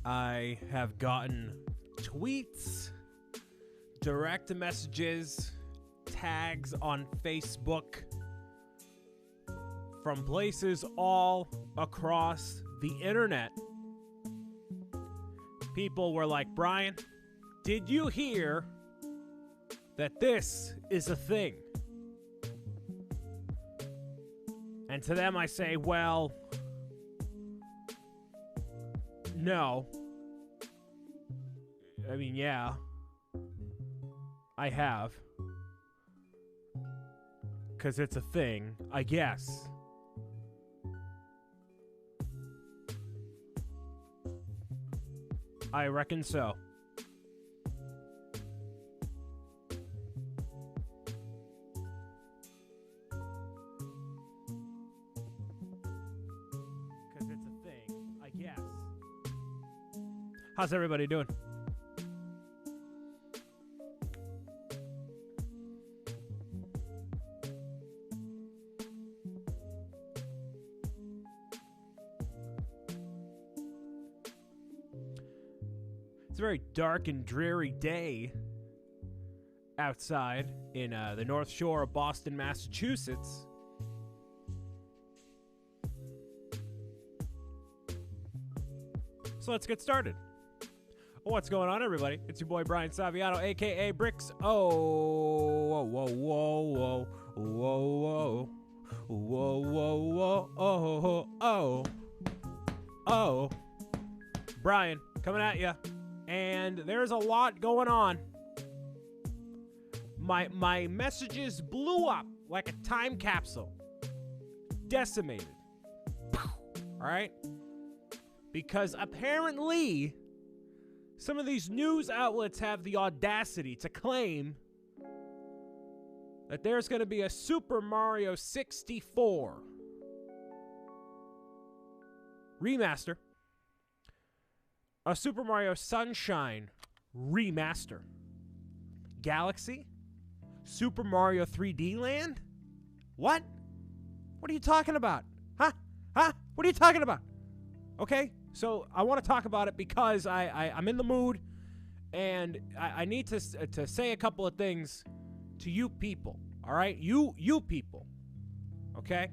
I have gotten tweets, direct messages, tags on Facebook from places all across the internet. People were like, Brian, did you hear that this is a thing? And to them I say, well, no. I mean, yeah. I have. 'Cause it's a thing, I guess. I reckon so. Because it's a thing, I guess. How's everybody doing? It's a very dark and dreary day outside in the North Shore of Boston, Massachusetts. So let's get started. What's going on, everybody? It's your boy Brian Saviano, aka Bricks. Oh, whoa, whoa, whoa, whoa, whoa, whoa, whoa, oh, Brian, coming at ya. And there's a lot going on. My messages blew up like a time capsule. Decimated. All right? Because apparently some of these news outlets have the audacity to claim that there's going to be a Super Mario 64 remaster. A Super Mario Sunshine remaster. Galaxy? Super Mario 3D Land? What? What are you talking about? Huh? What are you talking about? Okay, so I want to talk about it because I'm in the mood, and I need to say a couple of things to you people, all right? You people, okay?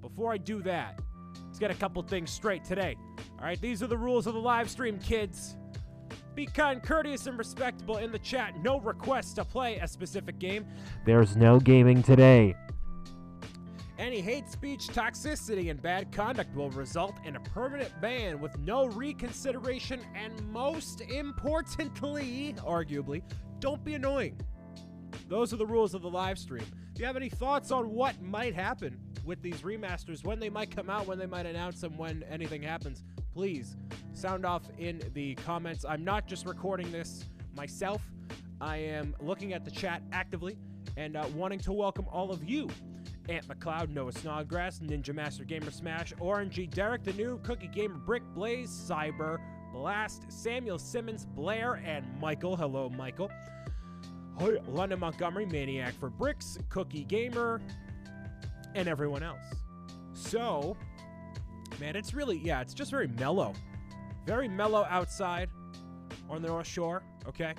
Before I do that, let's get a couple things straight today. All right, these are the rules of the live stream, kids. Be kind, courteous, and respectable in the chat. No requests to play a specific game. There's no gaming today. Any hate speech, toxicity, and bad conduct will result in a permanent ban with no reconsideration, and most importantly, arguably, don't be annoying. Those are the rules of the live stream. If you have any thoughts on what might happen with these remasters, when they might come out, when they might announce them, when anything happens, please sound off in the comments. I'm not just recording this myself. I am looking at the chat actively and wanting to welcome all of you. Ant McLeod, Noah Snodgrass, Ninja Master Gamer Smash, Orangey, Derek the New, Cookie Gamer, Brick, Blaze, Cyber, Blast, Samuel Simmons, Blair, and Michael. Hello, Michael. London Montgomery, Maniac for Bricks, Cookie Gamer, and everyone else. So, man, it's really, yeah, it's just very mellow. Very mellow outside on the North Shore, okay?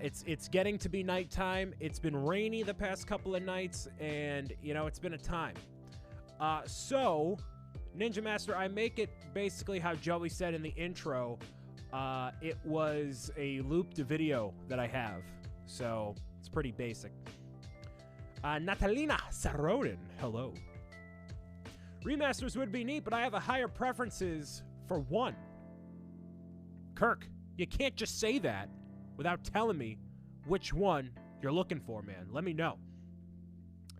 It's getting to be nighttime. It's been rainy the past couple of nights, and, you know, it's been a time. So, Ninja Master, I make it basically how Joey said in the intro. It was a looped video that I have, so it's pretty basic. Natalina Sarodin, hello. Remasters would be neat, but I have a higher preferences for one. Kirk, you can't just say that without telling me which one you're looking for, man. Let me know.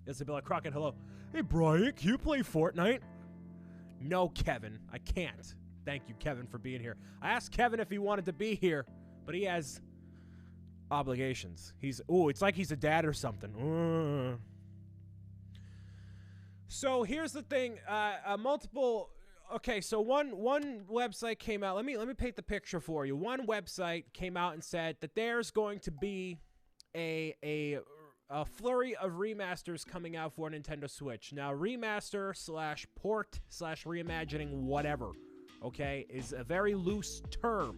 Isabella Crockett, hello. Hey, Brian, can you play Fortnite? No, Kevin, I can't. Thank you, Kevin, for being here. I asked Kevin if he wanted to be here, but he has obligations. It's like he's a dad or something. So here's the thing. Okay, so one website came out. Let me paint the picture for you. One website came out and said that there's going to be a flurry of remasters coming out for Nintendo Switch. Now, remaster / port / reimagining, whatever. okay, is a very loose term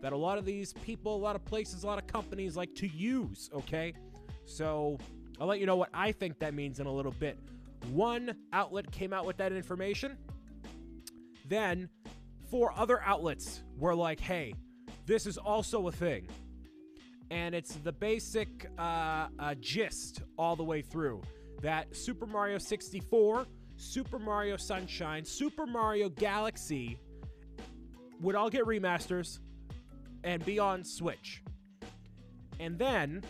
that a lot of these people, a lot of places, a lot of companies like to use, okay? So I'll let you know what I think that means in a little bit. One outlet came out with that information. Then 4 other outlets were like, hey, this is also a thing. And it's the basic gist all the way through that Super Mario 64, Super Mario Sunshine, Super Mario Galaxy would all get remasters and be on Switch. And then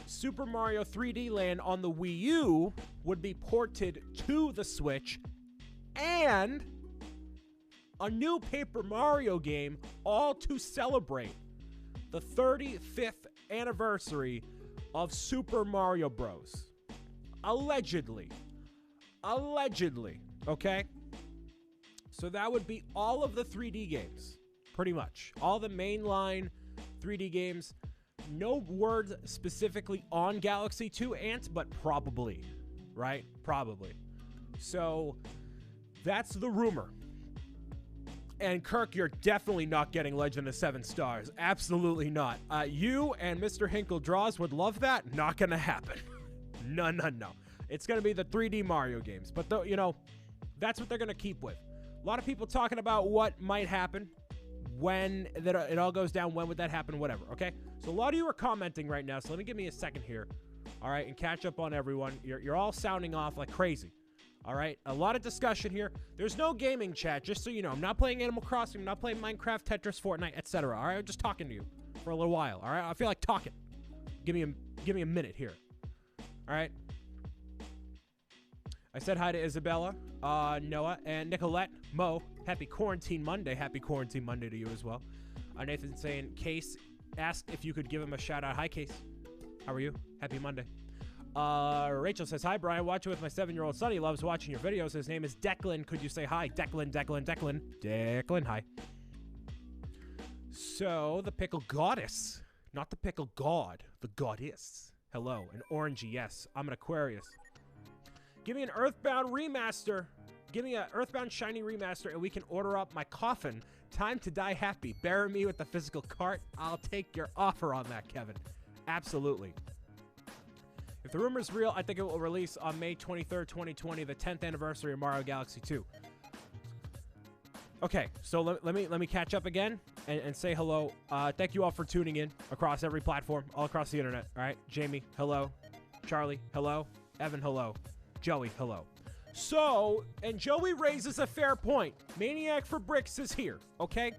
Super Mario 3D Land on the Wii U would be ported to the Switch, and a new Paper Mario game, all to celebrate the 35th anniversary of Super Mario Bros. Allegedly, okay? So that would be all of the 3D games, pretty much. All the mainline 3D games. No word specifically on Galaxy 2, Ant, but probably, right? Probably. So that's the rumor. And Kirk, you're definitely not getting Legend of 7 Stars. Absolutely not. You and Mr. Hinkle Draws would love that. Not going to happen. No. It's going to be the 3D Mario games. But, you know, that's what they're going to keep with. A lot of people talking about what might happen when it all goes down. When would that happen? Whatever, okay? So a lot of you are commenting right now, so give me a second here, all right, and catch up on everyone. You're all sounding off like crazy, all right? A lot of discussion here. There's no gaming chat, just so you know. I'm not playing Animal Crossing. I'm not playing Minecraft, Tetris, Fortnite, etc., all right? I'm just talking to you for a little while, all right? I feel like talking. Give me a minute here, all right? I said hi to Isabella, Noah, and Nicolette. Mo, happy Quarantine Monday. Happy Quarantine Monday to you as well. Nathan saying, Case asked if you could give him a shout out. Hi, Case. How are you? Happy Monday. Rachel says, hi, Brian. Watching with my 7-year-old son. He loves watching your videos. His name is Declan. Could you say hi? Declan, hi. So, the Pickle Goddess. Not the Pickle God. The Goddess. Hello. An orangey, yes. I'm an Aquarius. Give me an Earthbound remaster. Give me an Earthbound shiny remaster, and we can order up my coffin. Time to die happy. Bury me with the physical cart. I'll take your offer on that, Kevin. Absolutely. If the rumor's real, I think it will release on May 23rd, 2020, the 10th anniversary of Mario Galaxy 2. Okay, so let me catch up again and say hello. Thank you all for tuning in across every platform, all across the internet. All right, Jamie, hello. Charlie, hello. Evan, hello. Joey, hello. So, and Joey raises a fair point. Maniac for Bricks is here, okay?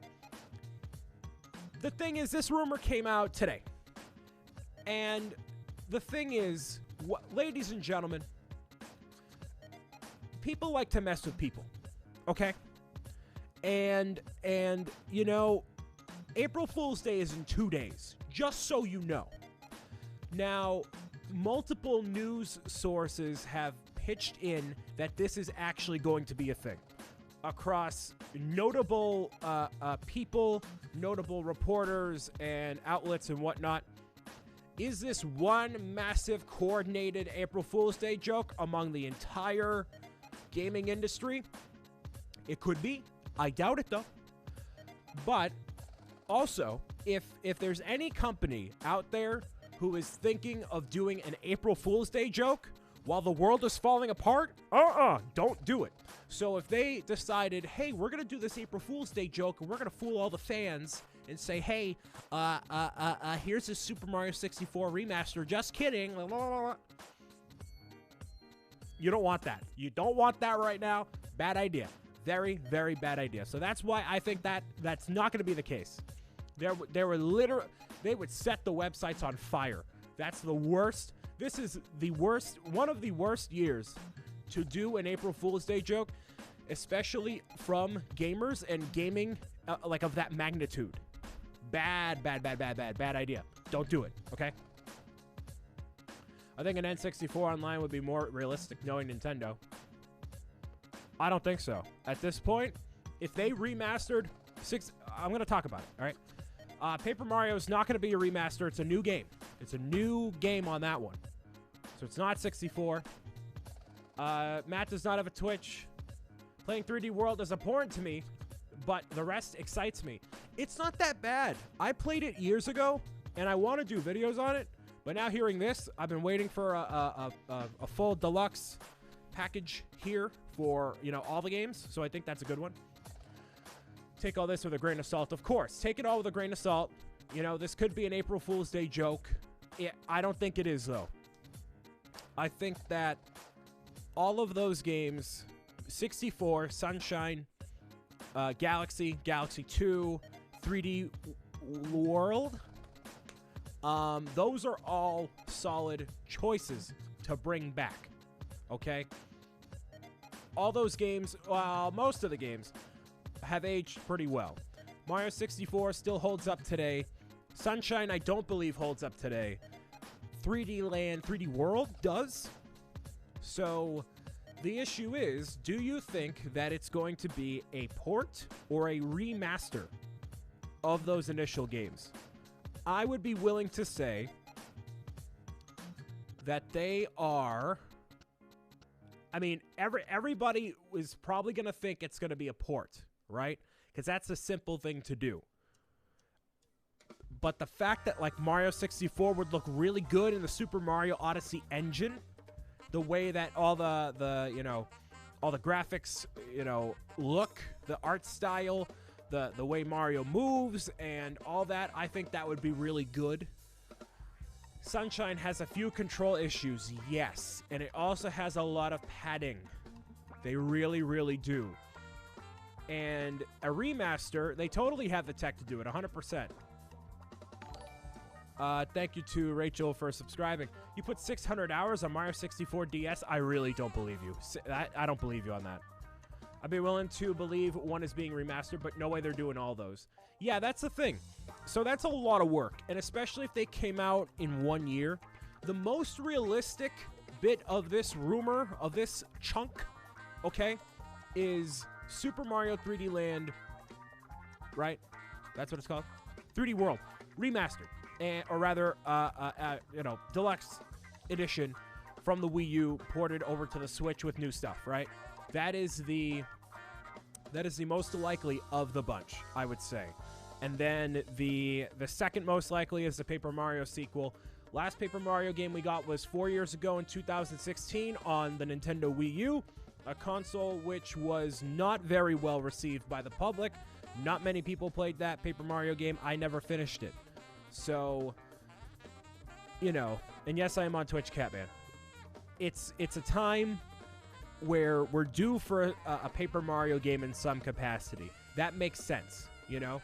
The thing is, this rumor came out today. And the thing is, ladies and gentlemen, people like to mess with people, okay? And you know, April Fool's Day is in 2 days, just so you know. Now, multiple news sources have pitched in that this is actually going to be a thing across notable people, notable reporters and outlets and whatnot. Is this one massive coordinated April Fool's Day joke among the entire gaming industry? It could be. I doubt it though. But also, if there's any company out there who is thinking of doing an April Fool's Day joke while the world is falling apart, don't do it. So if they decided, hey, we're going to do this April Fool's Day joke and we're going to fool all the fans and say, hey, here's this Super Mario 64 remaster, just kidding. You don't want that. You don't want that right now. Bad idea. Very, very bad idea. So that's why I think that's not going to be the case. They would set the websites on fire. That's the worst. This is the worst, one of the worst years to do an April Fool's Day joke, especially from gamers and gaming like of that magnitude. Bad idea. Don't do it, okay? I think an N64 online would be more realistic knowing Nintendo. I don't think so. At this point, if they remastered I'm going to talk about it, all right? Paper Mario is not going to be a remaster. It's a new game. It's a new game on that one. So it's not 64. Matt does not have a Twitch. Playing 3D World is important to me. but the rest excites me. It's not that bad. I played it years ago, and I want to do videos on it, but now hearing this, I've been waiting for a full deluxe package here for, you know, all the games, so I think that's a good one. Take all this with a grain of salt. Of course, take it all with a grain of salt. You know, this could be an April Fool's Day joke. I don't think it is, though. I think that all of those games, 64, Sunshine, Galaxy, Galaxy 2, 3D World, those are all solid choices to bring back, okay? All those games, well, most of the games, have aged pretty well. Mario 64 still holds up today. Sunshine, I don't believe holds up today. 3D Land, 3D World does. So the issue is, do you think that it's going to be a port or a remaster of those initial games? I would be willing to say that they are... I mean, everybody is probably going to think it's going to be a port, right? Because that's a simple thing to do. But the fact that, like, Mario 64 would look really good in the Super Mario Odyssey engine, the way that all the you know, all the graphics, you know, look, the art style, the way Mario moves and all that, I think that would be really good. Sunshine has a few control issues, yes, and it also has a lot of padding. They really, really do. And a remaster, they totally have the tech to do it, 100%. Thank you to Rachel for subscribing. You put 600 hours on Mario 64 DS? I really don't believe you. I don't believe you on that. I'd be willing to believe one is being remastered, but no way they're doing all those. Yeah, that's the thing. So that's a lot of work, and especially if they came out in 1 year. The most realistic bit of this rumor, of this chunk, okay, is Super Mario 3D Land, right? That's what it's called? 3D World Remastered. Or rather, you know, deluxe edition from the Wii U ported over to the Switch with new stuff, right? That is the most likely of the bunch, I would say. And then the second most likely is the Paper Mario sequel. Last Paper Mario game we got was 4 years ago in 2016 on the Nintendo Wii U, a console which was not very well received by the public. Not many people played that Paper Mario game. I never finished it. So, you know, and yes, I am on Twitch, Catman. It's a time where we're due for a Paper Mario game in some capacity. That makes sense, you know?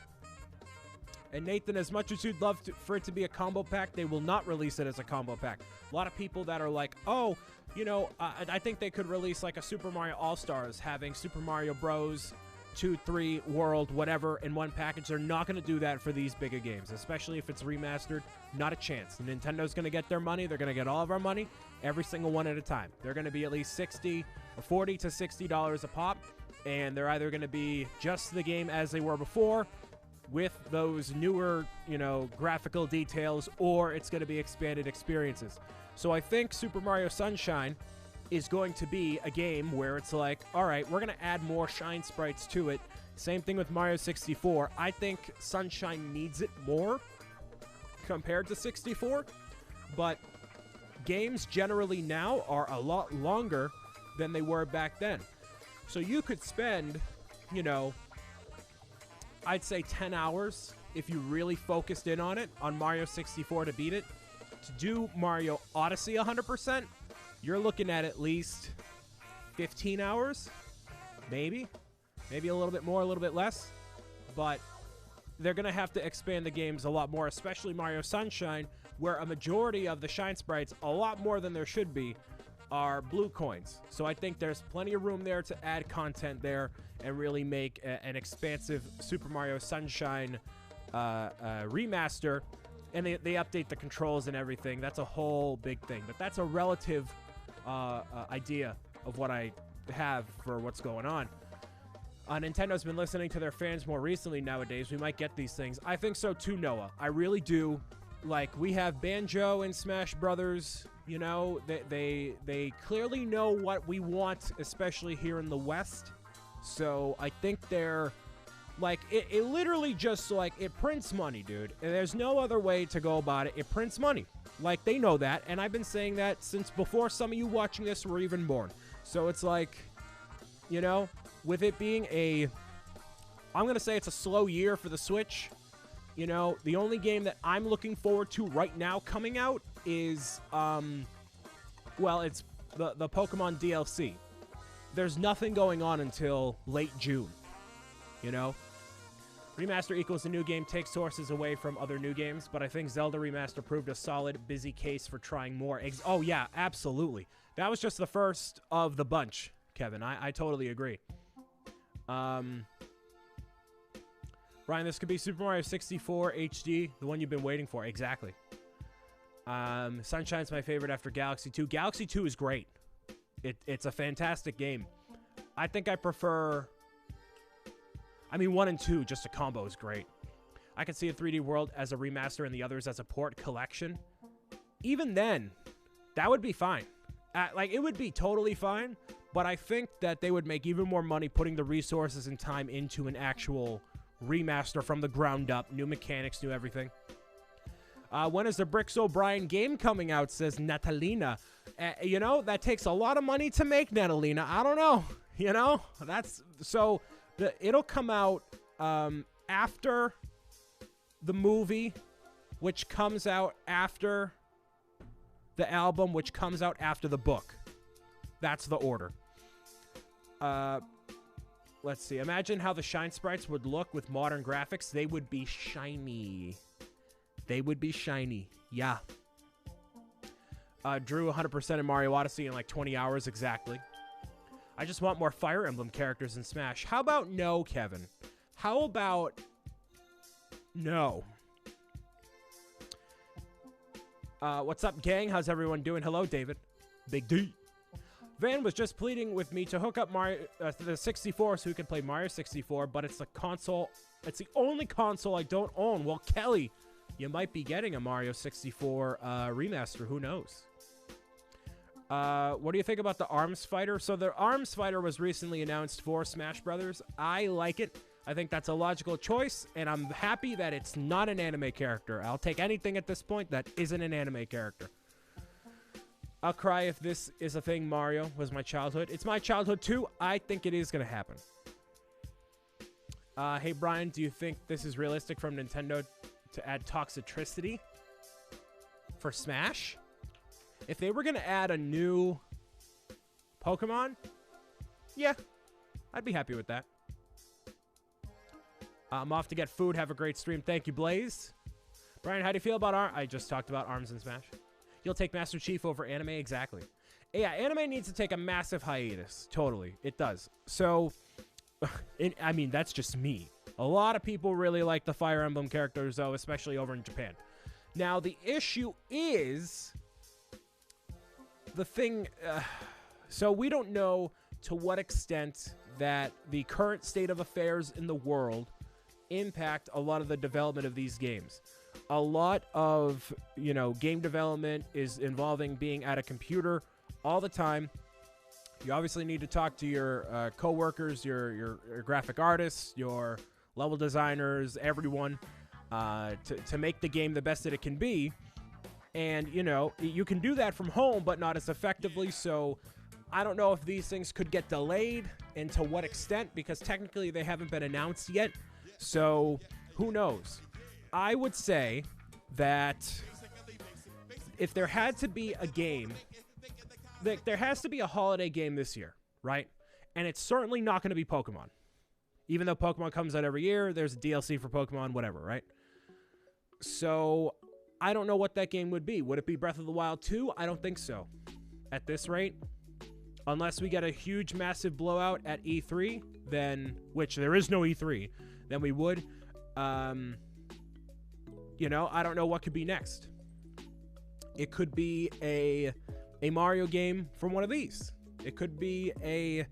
And Nathan, as much as you'd love for it to be a combo pack, they will not release it as a combo pack. A lot of people that are like, oh, you know, I think they could release like a Super Mario All-Stars, having Super Mario Bros. 2, 3, World, whatever, in one package. They're not going to do that for these bigger games, especially if it's remastered. Not a chance. Nintendo's going to get their money. They're going to get all of our money, every single one at a time. They're going to be at least $60 or $40 to $60 a pop, and they're either going to be just the game as they were before, with those newer, you know, graphical details, or it's going to be expanded experiences. So I think Super Mario Sunshine is going to be a game where it's like, all right, we're going to add more shine sprites to it. Same thing with Mario 64. I think Sunshine needs it more compared to 64, but games generally now are a lot longer than they were back then. So you could spend, you know, I'd say 10 hours if you really focused in on it, on Mario 64 to beat it. To do Mario Odyssey 100%, you're looking at least 15 hours, maybe a little bit more, a little bit less, but they're going to have to expand the games a lot more, especially Mario Sunshine, where a majority of the shine sprites, a lot more than there should be, are blue coins. So I think there's plenty of room there to add content there and really make an expansive Super Mario Sunshine remaster. And they update the controls and everything. That's a whole big thing. But that's a relative idea of what I have for what's going on. Nintendo's been listening to their fans more recently nowadays. We might get these things. I think so too, Noah. I really do. Like, we have Banjo and Smash Brothers. You know, they clearly know what we want, especially here in the West. So I think they're Like, it literally just, like, it prints money, dude. And there's no other way to go about it. It prints money. Like, they know that, and I've been saying that since before some of you watching this were even born. So it's like, you know, with it being I'm going to say it's a slow year for the Switch. You know, the only game that I'm looking forward to right now coming out is, well, it's the Pokemon DLC. There's nothing going on until late June, you know? Remaster equals a new game, takes sources away from other new games, but I think Zelda Remaster proved a solid, busy case for trying more. Oh, yeah, absolutely. That was just the first of the bunch, Kevin. I totally agree. Brian, this could be Super Mario 64 HD, the one you've been waiting for. Exactly. Sunshine's my favorite after Galaxy 2. Galaxy 2 is great. It's a fantastic game. I think I prefer... I mean, 1 and 2, just a combo is great. I could see a 3D World as a remaster and the others as a port collection. Even then, that would be fine. Like, it would be totally fine, but I think that they would make even more money putting the resources and time into an actual remaster from the ground up. New mechanics, new everything. When is the Bricks O'Brien game coming out, says Natalina. You know, that takes a lot of money to make, Natalina. I don't know. You know, that's... So... It'll come out after the movie, which comes out after the album, which comes out after the book. That's the order. Let's see. Imagine how the Shine sprites would look with modern graphics. They would be shiny. They would be shiny. Yeah. Drew 100% in Mario Odyssey in like 20 hours exactly. I just want more Fire Emblem characters in Smash. How about no, Kevin? How about no? What's up, gang? How's everyone doing? Hello, David. Big D. Van was just pleading with me to hook up Mario the 64 so we can play Mario 64, but it's the console. It's the only console I don't own. Well, Kelly, you might be getting a Mario 64 remaster. Who knows? What do you think about the Arms Fighter? So the Arms Fighter was recently announced for Smash Brothers. I like it. I think that's a logical choice, and I'm happy that it's not an anime character. I'll take anything at this point that isn't an anime character. I'll cry if this is a thing. Mario was my childhood. It's my childhood too. I think it is going to happen. Hey, Brian, do you think this is realistic from Nintendo to add toxicity for Smash? If they were going to add a new Pokemon, yeah, I'd be happy with that. I'm off to get food. Have a great stream. Thank you, Blaze. Brian, how do you feel about I just talked about Arms in Smash. You'll take Master Chief over anime? Exactly. Yeah, anime needs to take a massive hiatus. Totally. It does. So, I mean, that's just me. A lot of people really like the Fire Emblem characters, though, especially over in Japan. Now, the issue is... The thing, so we don't know to what extent that the current state of affairs in the world impact a lot of the development of these games. A lot of, you know, game development is involving being at a computer all the time. You obviously need to talk to your coworkers, your graphic artists, your level designers, everyone, to make the game the best that it can be. And, you know, you can do that from home, but not as effectively. So I don't know if these things could get delayed and to what extent, because technically they haven't been announced yet. So who knows? I would say that if there had to be a game, there has to be a holiday game this year, right? And it's certainly not going to be Pokemon. Even though Pokemon comes out every year, there's a DLC for Pokemon, whatever, right? So... I don't know what that game would be. Would it be Breath of the Wild 2? I don't think so. At this rate. Unless we get a huge, massive blowout at E3, then, which there is no E3, then we would. You know, I don't know what could be next. It could be a Mario game from one of these. It could be a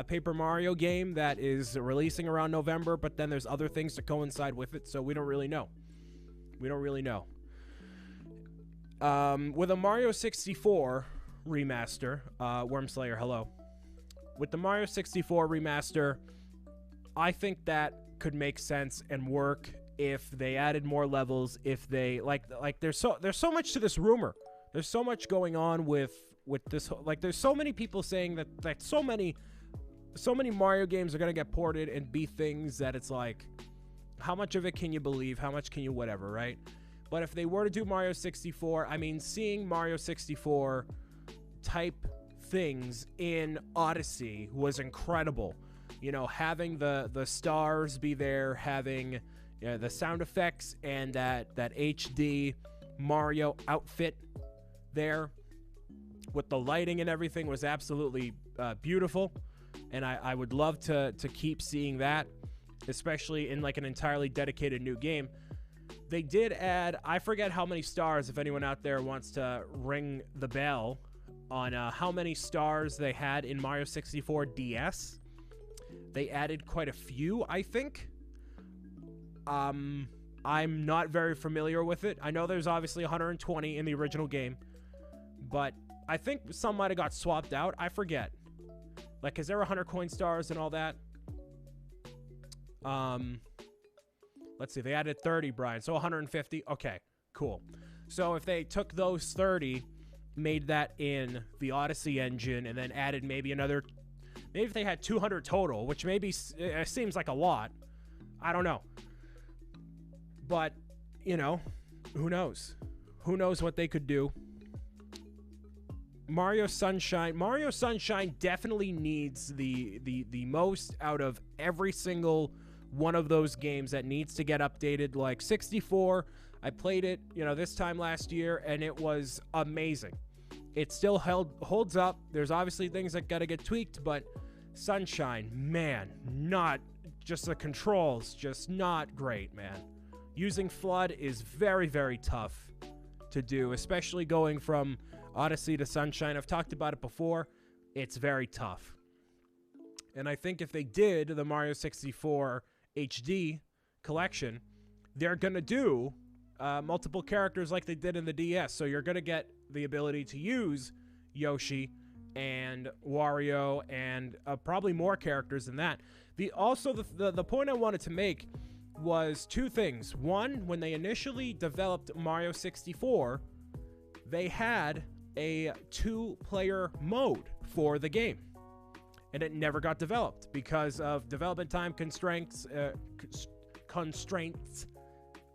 Paper Mario game that is releasing around November, but then there's other things to coincide with it, so we don't really know. We don't really know. With a Mario 64 remaster, Wormslayer, hello. With the Mario 64 remaster, I think that could make sense and work if they added more levels. If they like there's so much to this rumor. There's so much going on with this. Like, there's so many people saying that so many Mario games are gonna get ported and be things that it's like, how much of it can you believe? How much can you whatever, right? But if they were to do Mario 64, I mean, seeing Mario 64 type things in Odyssey was incredible. You know, having the stars be there, having the sound effects and that HD Mario outfit there with the lighting and everything was absolutely beautiful. And I would love to keep seeing that, especially in like an entirely dedicated new game. They did add, I forget how many stars, if anyone out there wants to ring the bell on how many stars they had in Mario 64 DS. They added quite a few, I think. I'm not very familiar with it. I know there's obviously 120 in the original game, but I think some might have got swapped out. I forget. Like, is there 100 coin stars and all that? Let's see. They added 30, Brian. So 150. Okay, cool. So if they took those 30, made that in the Odyssey engine, and then added maybe another... Maybe if they had 200 total, which maybe seems like a lot. I don't know. But, you know, who knows? Who knows what they could do? Mario Sunshine definitely needs the most out of every single one of those games that needs to get updated. Like 64, I played it, you know, this time last year, and it was amazing. It still holds up. There's obviously things that got to get tweaked, but Sunshine, man, not just the controls, just not great, man. Using FLUDD is very, very tough to do, especially going from Odyssey to Sunshine. I've talked about it before. It's very tough. And I think if they did the Mario 64 HD collection, they're going to do multiple characters like they did in the DS. So you're going to get the ability to use Yoshi and Wario and probably more characters than that. The point I wanted to make was two things. One, when they initially developed Mario 64, they had a 2-player mode for the game, and it never got developed because of development time constraints,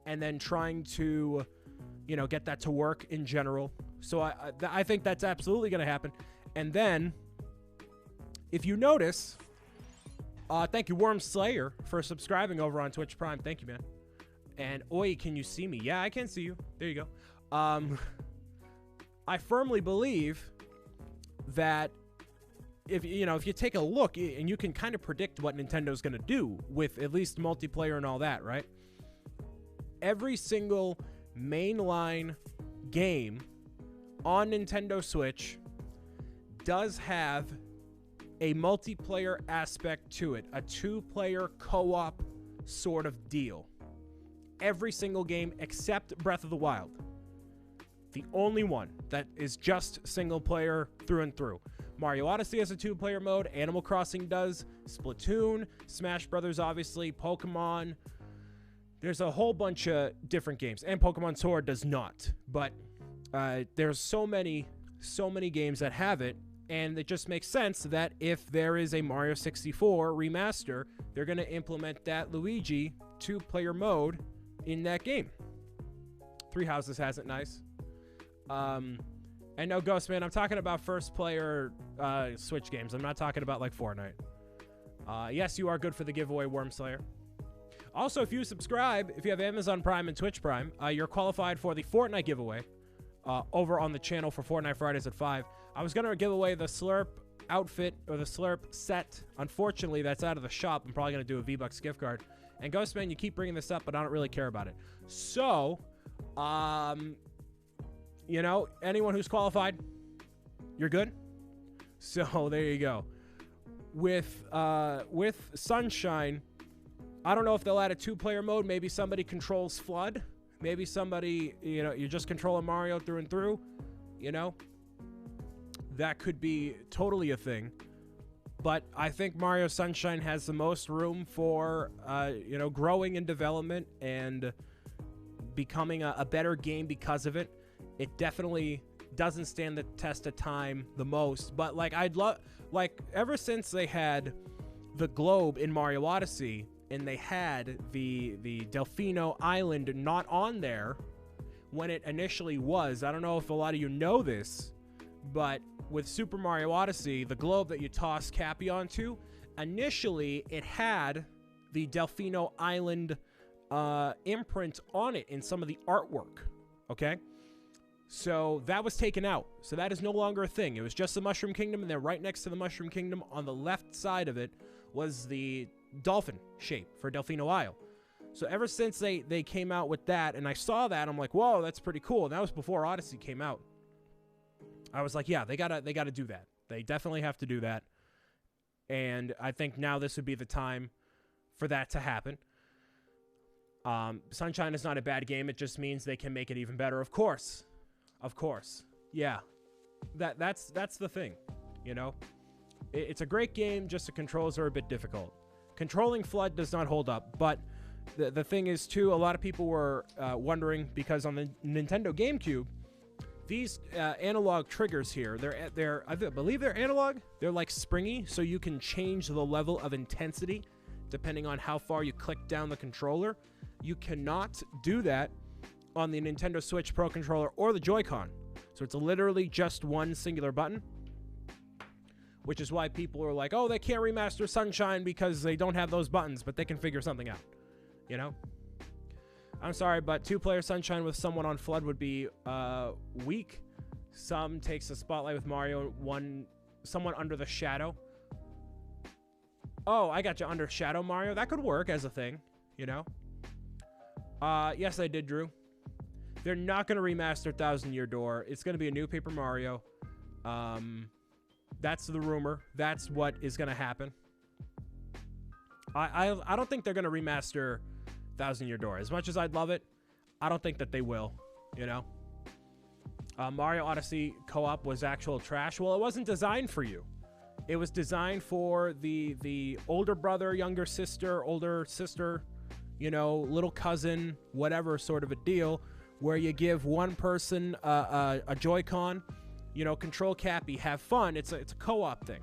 and then trying to, you know, get that to work in general. So I think that's absolutely going to happen. And then, if you notice, thank you, Worm Slayer, for subscribing over on Twitch Prime. Thank you, man. And, oi, can you see me? Yeah, I can see you. There you go. I firmly believe that if you take a look, and you can kind of predict what Nintendo's going to do with at least multiplayer and all that, right? Every single mainline game on Nintendo Switch does have a multiplayer aspect to it, a 2-player co-op sort of deal. Every single game except Breath of the Wild. The only one that is just single player through and through. Mario Odyssey has a 2-player mode, Animal Crossing does, Splatoon, Smash Brothers obviously, Pokemon. There's a whole bunch of different games, and Pokemon Sword does not. But there's so many games that have it, and it just makes sense that if there is a Mario 64 remaster, they're going to implement that Luigi 2-player mode in that game. Three Houses has it nice. And no, Ghost Man, I'm talking about first-player Switch games. I'm not talking about, like, Fortnite. Yes, you are good for the giveaway, Worm Slayer. Also, if you subscribe, if you have Amazon Prime and Twitch Prime, you're qualified for the Fortnite giveaway over on the channel for Fortnite Fridays at 5. I was going to give away the Slurp outfit or the Slurp set. Unfortunately, that's out of the shop. I'm probably going to do a V-Bucks gift card. And Ghostman, you keep bringing this up, but I don't really care about it. So, you know, anyone who's qualified, you're good. So there you go. With Sunshine, I don't know if they'll add a 2-player mode. Maybe somebody controls FLUDD. Maybe somebody, you know, you're just controlling Mario through and through. You know, that could be totally a thing. But I think Mario Sunshine has the most room for, you know, growing in development and becoming a better game because of it. It definitely doesn't stand the test of time the most. But, like, I'd love, like, ever since they had the globe in Mario Odyssey and they had the Delfino Island not on there when it initially was. I don't know if a lot of you know this, but with Super Mario Odyssey, the globe that you toss Cappy onto, initially it had the Delfino Island imprint on it in some of the artwork, okay? So that was taken out. So that is no longer a thing. It was just the Mushroom Kingdom, and then right next to the Mushroom Kingdom on the left side of it was the dolphin shape for Delfino Isle. So ever since they came out with that, and I saw that, I'm like, whoa, that's pretty cool. And that was before Odyssey came out. I was like, yeah, they gotta do that. They definitely have to do that. And I think now this would be the time for that to happen. Sunshine is not a bad game. It just means they can make it even better. Of course. Of course. Yeah. That's the thing, you know? It's a great game, just the controls are a bit difficult. Controlling FLUDD does not hold up, but the thing is, too, a lot of people were wondering, because on the Nintendo GameCube, these analog triggers here, I believe they're analog. They're like springy, so you can change the level of intensity depending on how far you click down the controller. You cannot do that on the Nintendo Switch Pro Controller or the Joy-Con. So it's literally just one singular button, which is why people are like, oh, they can't remaster Sunshine because they don't have those buttons, but they can figure something out, you know? I'm sorry, but two-player Sunshine with someone on FLUDD would be weak. Some takes the spotlight with Mario, someone under the shadow. Oh, I got you, under Shadow Mario. That could work as a thing, you know? Yes, I did, Drew. They're not going to remaster Thousand Year Door. It's going to be a new Paper Mario. That's the rumor. That's what is going to happen. I don't think they're going to remaster Thousand Year Door. As much as I'd love it, I don't think that they will, you know? Mario Odyssey co-op was actual trash. Well, it wasn't designed for you. It was designed for the older brother, younger sister, older sister, you know, little cousin, whatever sort of a deal, where you give one person a Joy-Con, you know, control Cappy, have fun. It's a co-op thing,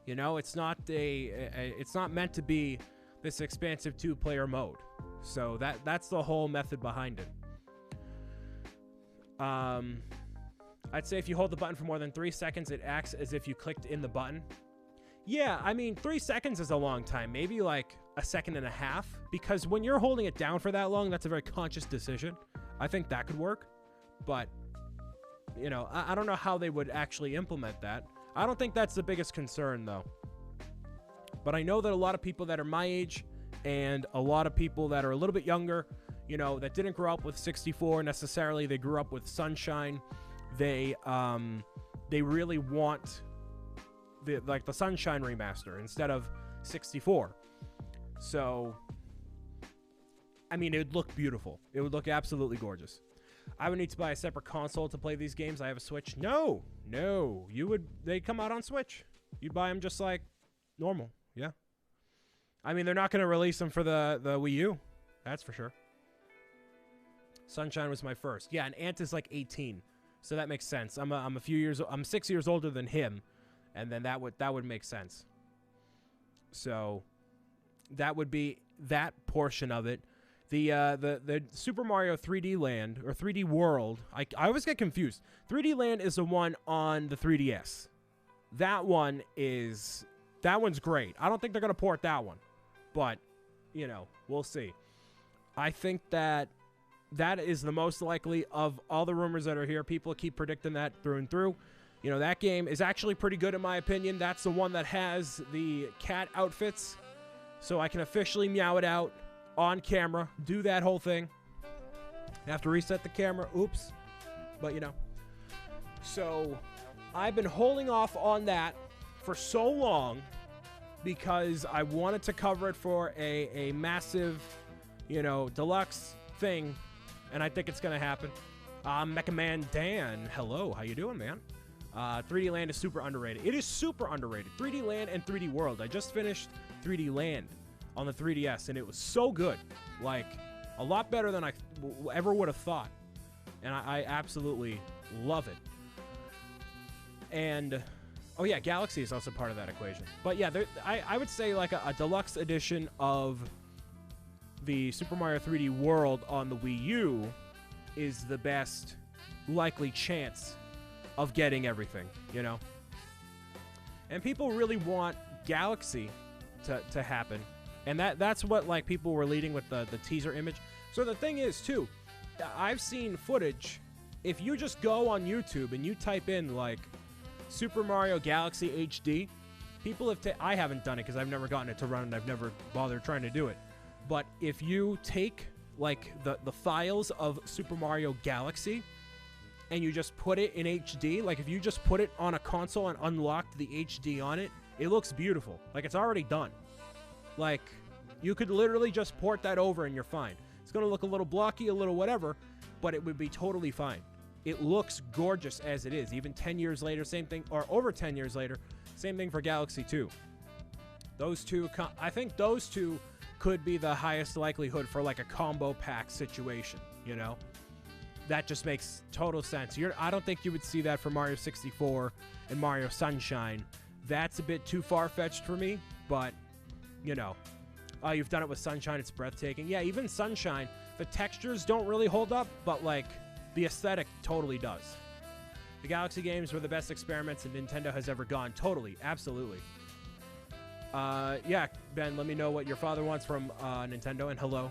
you know. It's not it's not meant to be this expansive two-player mode. So that's the whole method behind it. I'd say if you hold the button for more than 3 seconds, it acts as if you clicked in the button. Yeah, I mean, 3 seconds is a long time. Maybe like a second and a half, because when you're holding it down for that long, that's a very conscious decision. I think that could work, but you know, I don't know how they would actually implement that. I don't think that's the biggest concern, though. But I know that a lot of people that are my age and a lot of people that are a little bit younger, you know, that didn't grow up with 64 necessarily, they grew up with Sunshine. They really want the Sunshine remaster instead of 64. So, I mean, it would look beautiful. It would look absolutely gorgeous. I would need to buy a separate console to play these games. I have a Switch. No, they come out on Switch. You'd buy them just like normal. Yeah. I mean, they're not going to release them for the Wii U. That's for sure. Sunshine was my first. Yeah, and Ant is like 18. So that makes sense. I'm 6 years older than him, and then that would make sense. So that would be that portion of it. The Super Mario 3D Land or 3D World, I always get confused. 3D Land is the one on the 3DS. That one's great. I don't think they're gonna port that one, but you know, we'll see. I think that is the most likely of all the rumors that are here. People keep predicting that through and through. You know, that game is actually pretty good in my opinion. That's the one that has the cat outfits, so I can officially meow it out on camera, do that whole thing. I have to reset the camera. Oops. But, you know. So, I've been holding off on that for so long because I wanted to cover it for a massive, you know, deluxe thing, and I think it's going to happen. Mecha Man Dan, hello. How you doing, man? 3D Land is super underrated. It is super underrated. 3D Land and 3D World. I just finished 3D Land on the 3DS, and it was so good. Like, a lot better than I ever would have thought. And I absolutely love it. And, oh yeah, Galaxy is also part of that equation. But yeah, I would say like a deluxe edition of the Super Mario 3D World on the Wii U is the best likely chance of getting everything, you know? And people really want Galaxy to happen. And that's what, like, people were leading with the teaser image. So the thing is, too, I've seen footage. If you just go on YouTube and you type in, like, Super Mario Galaxy HD, people have I haven't done it because I've never gotten it to run and I've never bothered trying to do it. But if you take, like, the files of Super Mario Galaxy and you just put it in HD, like if you just put it on a console and unlocked the HD on it, it looks beautiful. Like, it's already done. Like, you could literally just port that over and you're fine. It's going to look a little blocky, a little whatever, but it would be totally fine. It looks gorgeous as it is. Even 10 years later, same thing, or over 10 years later, same thing for Galaxy 2. Those two, I think those two could be the highest likelihood for like a combo pack situation, you know? That just makes total sense. I don't think you would see that for Mario 64 and Mario Sunshine. That's a bit too far-fetched for me, but, you know. You've done it with Sunshine. It's breathtaking. Yeah, even Sunshine, the textures don't really hold up, but, like, the aesthetic totally does. The Galaxy games were the best experiments that Nintendo has ever gone. Totally. Absolutely. Yeah, Ben, let me know what your father wants from Nintendo, and hello.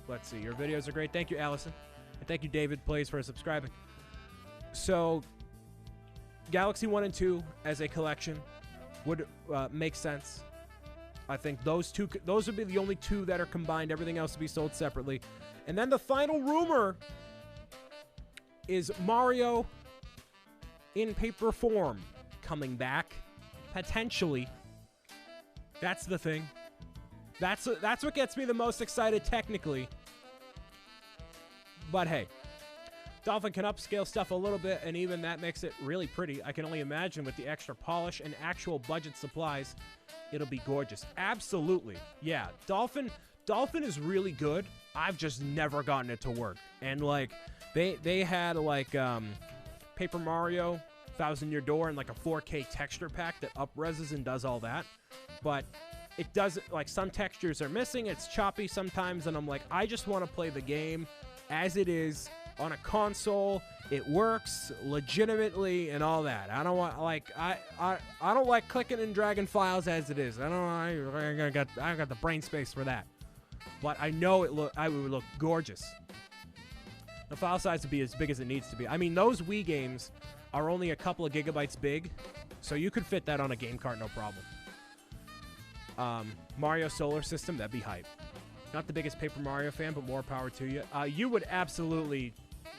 Let's see. Your videos are great. Thank you, Allison. And thank you, David Plays, for subscribing. So, Galaxy 1 and 2 as a collection would make sense. I think those would be the only two that are combined. Everything else would be sold separately. And then the final rumor is Mario in paper form coming back. Potentially. That's the thing. That's what gets me the most excited technically. But hey, Dolphin can upscale stuff a little bit, and even that makes it really pretty. I can only imagine with the extra polish and actual budget supplies, it'll be gorgeous. Absolutely. Yeah, Dolphin is really good. I've just never gotten it to work. And like they had like Paper Mario, Thousand Year Door, and like a 4K texture pack that up-reses and does all that. But it doesn't, like, some textures are missing. It's choppy sometimes, and I'm like, I just want to play the game as it is on a console. It works legitimately and all that. I don't want, like, I don't like clicking and dragging files as it is. I got the brain space for that. But I know it would look gorgeous. The file size would be as big as it needs to be. I mean, those Wii games are only a couple of gigabytes big, so you could fit that on a game cart, no problem. Mario Solar System, that'd be hype. Not the biggest Paper Mario fan, but more power to you. You would absolutely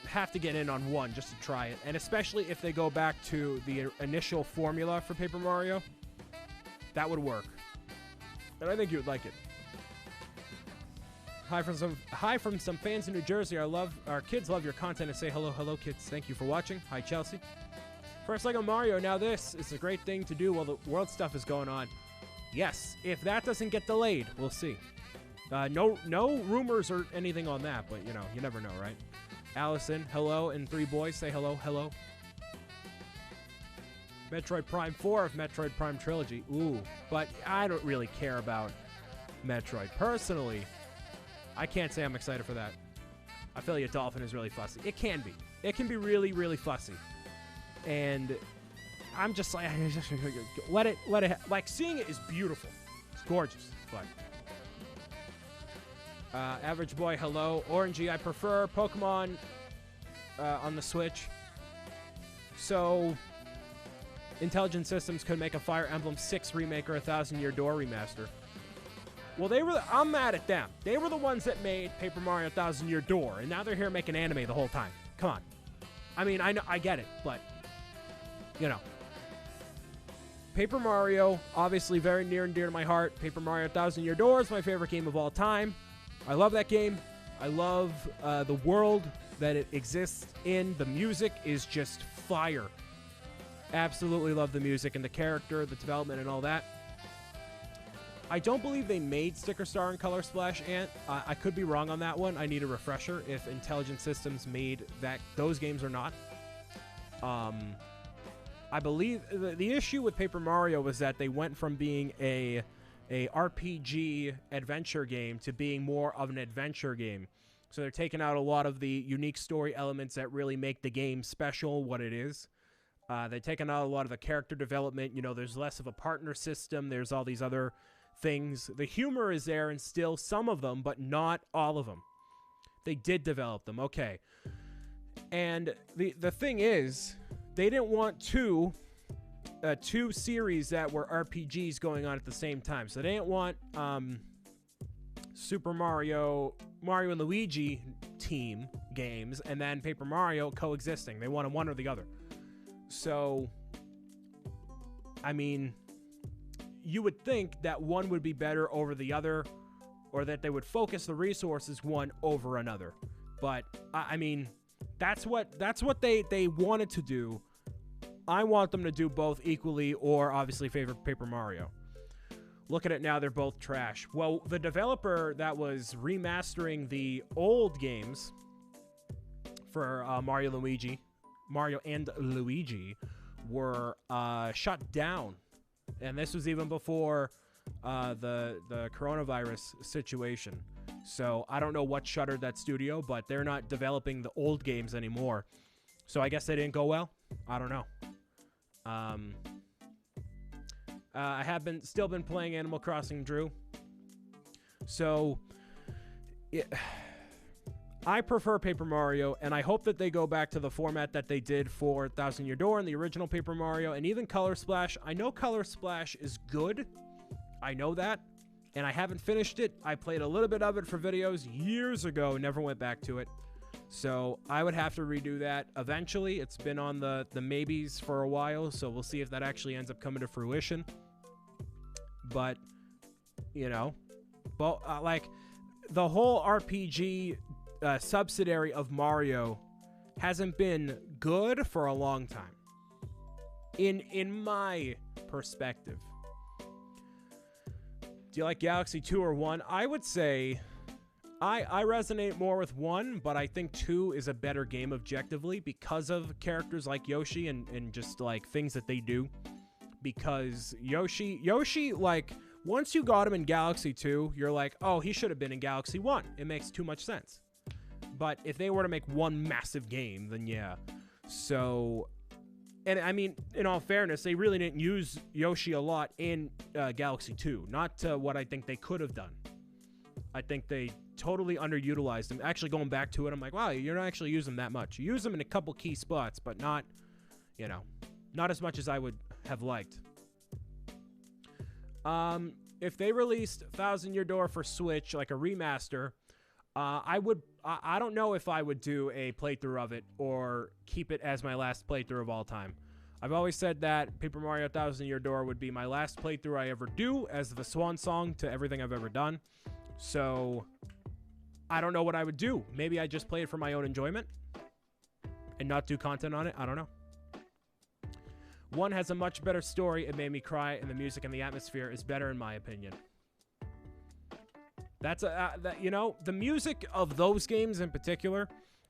have to get in on one just to try it, and especially if they go back to the initial formula for Paper Mario, that would work. And I think you would like it. Hi from some fans in New Jersey. Our kids love your content and say hello kids. Thank you for watching. Hi Chelsea. First Lego Mario. Now this is a great thing to do while the world stuff is going on. Yes, if that doesn't get delayed, we'll see. No rumors or anything on that, but you know, you never know, right? Allison, hello, and 3 boys say hello. Metroid Prime 4 of Metroid Prime Trilogy. Ooh, but I don't really care about Metroid personally. I can't say I'm excited for that. Affiliate Dolphin is really fussy. It can be. It can be really, really fussy. And I'm just like, let it, like, seeing it is beautiful. It's gorgeous, but. Average Boy, hello. Orangey, I prefer Pokemon on the Switch. So, Intelligent Systems could make a Fire Emblem 6 remake or a 1,000 Year Door remaster. Well, I'm mad at them. They were the ones that made Paper Mario 1,000 Year Door, and now they're here making anime the whole time. Come on. I mean, I know, I get it, but, you know. Paper Mario, obviously very near and dear to my heart. Paper Mario 1,000 Year Door is my favorite game of all time. I love that game. I love the world that it exists in. The music is just fire. Absolutely love the music and the character, the development, and all that. I don't believe they made Sticker Star and Color Splash Ant. I could be wrong on that one. I need a refresher if Intelligent Systems made those games or not. I believe the issue with Paper Mario was that they went from being a RPG adventure game to being more of an adventure game. So they're taking out a lot of the unique story elements that really make the game special, what it is. They're taking out a lot of the character development. You know, there's less of a partner system. There's all these other things. The humor is there and still some of them, but not all of them. They did develop them. Okay. And the thing is, they didn't want two series that were RPGs going on at the same time. So they didn't want Super Mario and Luigi team games and then Paper Mario coexisting. They wanted one or the other. So, I mean, you would think that one would be better over the other, or that they would focus the resources one over another. But I mean, that's what they wanted to do. I want them to do both equally, or obviously favor Paper Mario. Look at it now, they're both trash. Well, the developer that was remastering the old games for Mario and Luigi were shut down. And this was even before the coronavirus situation. So I don't know what shuttered that studio, but they're not developing the old games anymore. So I guess they didn't go well. I don't know. I have still been playing Animal Crossing Drew. So I prefer Paper Mario, and I hope that they go back to the format that they did for Thousand Year Door and the original Paper Mario, and even Color Splash. I know Color Splash is good. I know that, and I haven't finished it. I played a little bit of it for videos years ago, never went back to it. So I would have to redo that eventually. It's been on the maybes for a while, so we'll see if that actually ends up coming to fruition. But, you know, like the whole RPG subsidiary of Mario hasn't been good for a long time. In my perspective. Do you like Galaxy 2 or 1? I would say I resonate more with 1, but I think 2 is a better game objectively because of characters like Yoshi and just like things that they do. Because Yoshi, like, once you got him in Galaxy 2, you're like, oh, he should have been in Galaxy 1. It makes too much sense. But if they were to make one massive game, then yeah. So, and I mean, in all fairness, they really didn't use Yoshi a lot in Galaxy 2. Not to what I think they could have done. I think they totally underutilized him. Actually, going back to it, I'm like, wow, you're not actually using him that much. You use him in a couple key spots, but not, you know, not as much as I would have liked. If they released Thousand Year Door for Switch, like a remaster, I don't know if I would do a playthrough of it or keep it as my last playthrough of all time. I've always said that Paper Mario Thousand Year Door would be my last playthrough I ever do as the swan song to everything I've ever done. So I don't know what I would do. Maybe I just play it for my own enjoyment and not do content on it. I don't know. 1 has a much better story. It made me cry, and the music and the atmosphere is better in my opinion. That's you know, the music of those games in particular,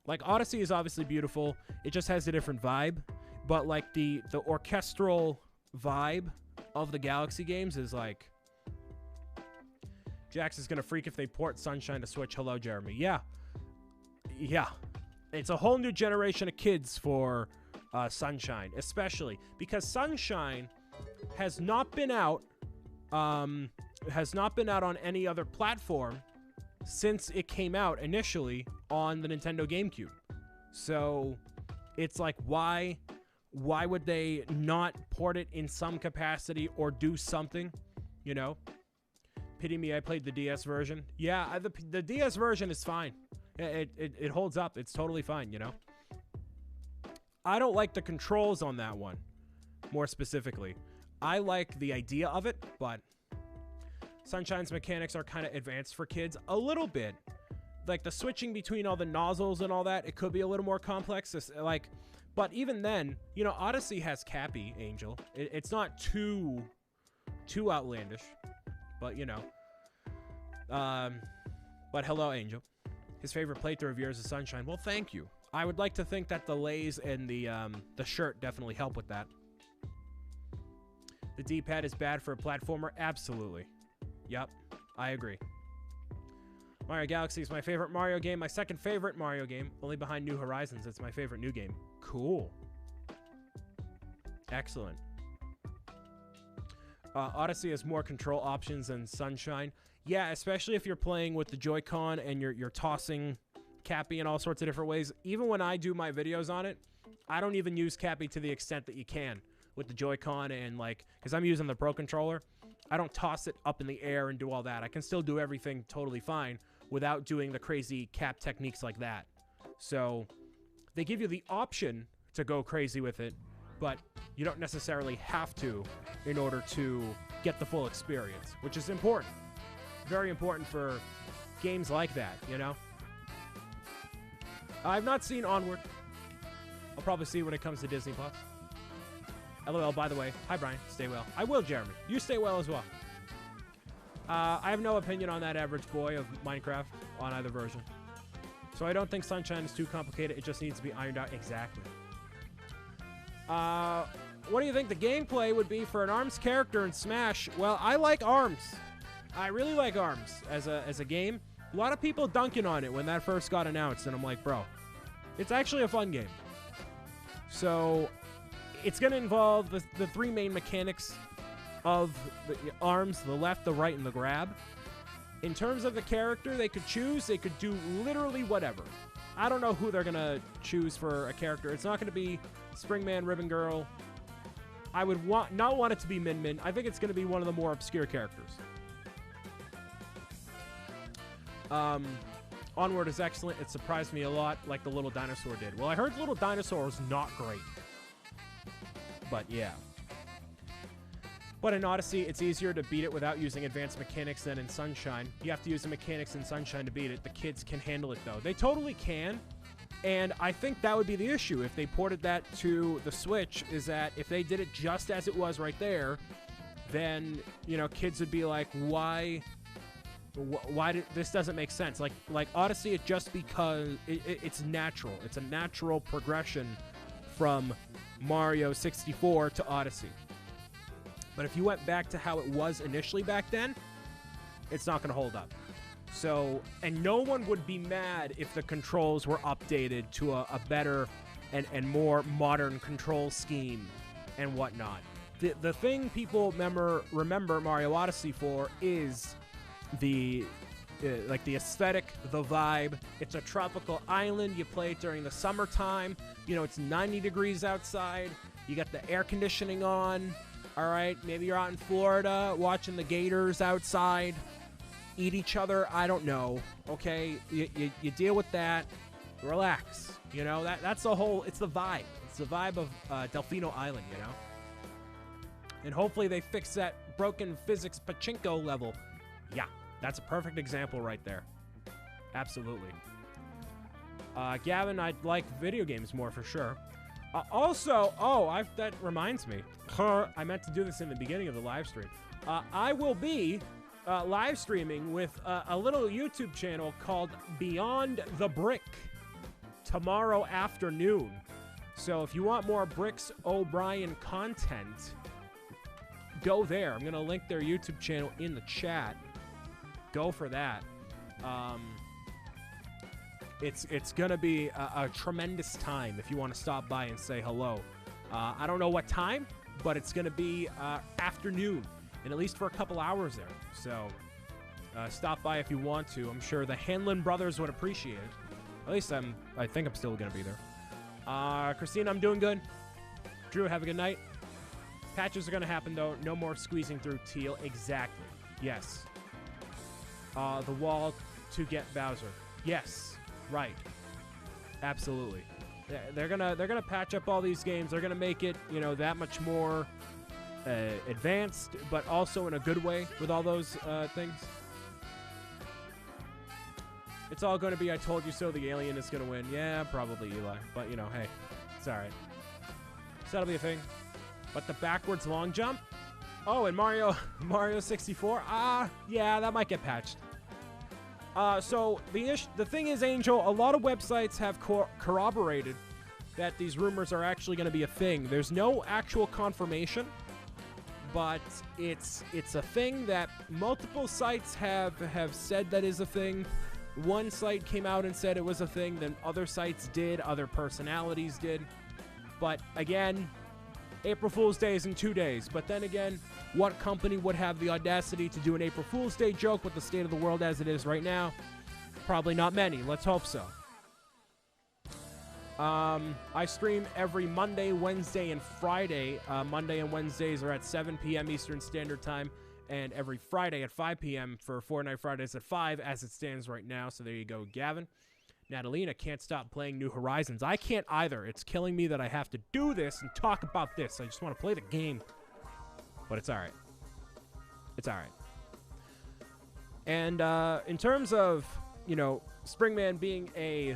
like Odyssey is obviously beautiful. It just has a different vibe, but like the orchestral vibe of the Galaxy games is like, Jax is gonna freak if they port Sunshine to Switch. Hello, Jeremy. Yeah. It's a whole new generation of kids for Sunshine, especially because Sunshine has not been out on any other platform since it came out initially on the Nintendo GameCube. So it's like, why would they not port it in some capacity or do something, you know? Pity me, I played the DS version. Yeah, the DS version is fine. It holds up. It's totally fine, you know? I don't like the controls on that one, more specifically. I like the idea of it, but Sunshine's mechanics are kind of advanced for kids a little bit. like the switching between all the nozzles and all that, it could be a little more complex. Like, but even then, you know, Odyssey has Cappy Angel. It's not too outlandish, but you know. But hello, Angel. His favorite playthrough of yours is Sunshine. Well, thank you. I would like to think that the lays and the shirt definitely help with that. The D-pad is bad for a platformer. Absolutely. Yep, I agree. Mario Galaxy is my favorite Mario game. My second favorite Mario game, only behind New Horizons. It's my favorite new game. Cool. Excellent. Odyssey has more control options than Sunshine. Yeah, especially if you're playing with the Joy-Con and you're tossing Cappy in all sorts of different ways. Even when I do my videos on it, I don't even use Cappy to the extent that you can with the Joy-Con and like, because I'm using the Pro Controller. I don't toss it up in the air and do all that. I can still do everything totally fine without doing the crazy cap techniques like that. So they give you the option to go crazy with it, but you don't necessarily have to in order to get the full experience, which is important. Very important for games like that, you know? I've not seen Onward. I'll probably see it when it comes to Disney+. LOL, by the way. Hi, Brian. Stay well. I will, Jeremy. You stay well as well. I have no opinion on that average boy of Minecraft on either version. So I don't think Sunshine is too complicated. It just needs to be ironed out. Exactly. What do you think the gameplay would be for an ARMS character in Smash? Well, I like ARMS. I really like ARMS as a game. A lot of people dunking on it when that first got announced, and I'm like, bro, it's actually a fun game. So it's going to involve the three main mechanics of the ARMS, the left, the right, and the grab. In terms of the character they could choose, they could do literally whatever. I don't know who they're going to choose for a character. It's not going to be Springman, Ribbon Girl. I would not want it to be Min Min. I think it's going to be one of the more obscure characters. Onward is excellent. It surprised me a lot, like the Little Dinosaur did. Well, I heard Little Dinosaur was not great. But yeah. But in Odyssey, it's easier to beat it without using advanced mechanics than in Sunshine. You have to use the mechanics in Sunshine to beat it. The kids can handle it, though. They totally can. And I think that would be the issue if they ported that to the Switch, is that if they did it just as it was right there, then, you know, kids would be like, why did this doesn't make sense? Like Odyssey, it just because it's natural. It's a natural progression from Mario 64 to Odyssey. But if you went back to how it was initially back then, it's not going to hold up. So, and no one would be mad if the controls were updated to a better and more modern control scheme and whatnot. The thing people remember Mario Odyssey for is the aesthetic, the vibe. It's a tropical island. You play it during the summertime. You know, it's 90 degrees outside. You got the air conditioning on. All right, maybe you're out in Florida watching the gators outside eat each other. I don't know. Okay, you deal with that. Relax. You know, that's the whole. It's the vibe. It's the vibe of Delfino Island. You know, and hopefully they fix that broken physics pachinko level. Yeah, that's a perfect example right there. Absolutely. Gavin, I'd like video games more for sure. Also, that reminds me. I meant to do this in the beginning of the live stream. I will be live streaming with a little YouTube channel called Beyond the Brick tomorrow afternoon. So if you want more Bricks O'Brien content, go there. I'm going to link their YouTube channel in the chat. Go for that. It's going to be a tremendous time if you want to stop by and say hello. I don't know what time, but it's going to be afternoon, and at least for a couple hours there. So stop by if you want to. I'm sure the Hanlon brothers would appreciate it. At least I think I'm still going to be there. Christine, I'm doing good. Drew, have a good night. Patches are going to happen, though. No more squeezing through Teal. Exactly. Yes. The wall to get Bowser. Yes. Right. Absolutely. They're gonna patch up all these games. They're gonna make it, you know, that much more advanced, but also in a good way with all those things. It's all going to be I told you so, the alien is going to win. Yeah, probably, Eli. But, you know, hey, it's all right. So that'll be a thing. But the backwards long jump? Oh, and Mario 64? Yeah, that might get patched. So the thing is, Angel, a lot of websites have corroborated that these rumors are actually going to be a thing. There's no actual confirmation, but it's a thing that multiple sites have said that is a thing. One site came out and said it was a thing, then other sites did, other personalities did. But again, April Fool's Day is in 2 days. But then again, what company would have the audacity to do an April Fool's Day joke with the state of the world as it is right now? Probably not many. Let's hope so. I stream every Monday, Wednesday, and Friday. Monday and Wednesdays are at 7 p.m. Eastern Standard Time, and every Friday at 5 p.m. for Fortnite Fridays at 5 as it stands right now. So there you go, Gavin. Natalina can't stop playing New Horizons. I can't either. It's killing me that I have to do this and talk about this. I just want to play the game. But it's all right. It's all right. And in terms of, you know, Springman being a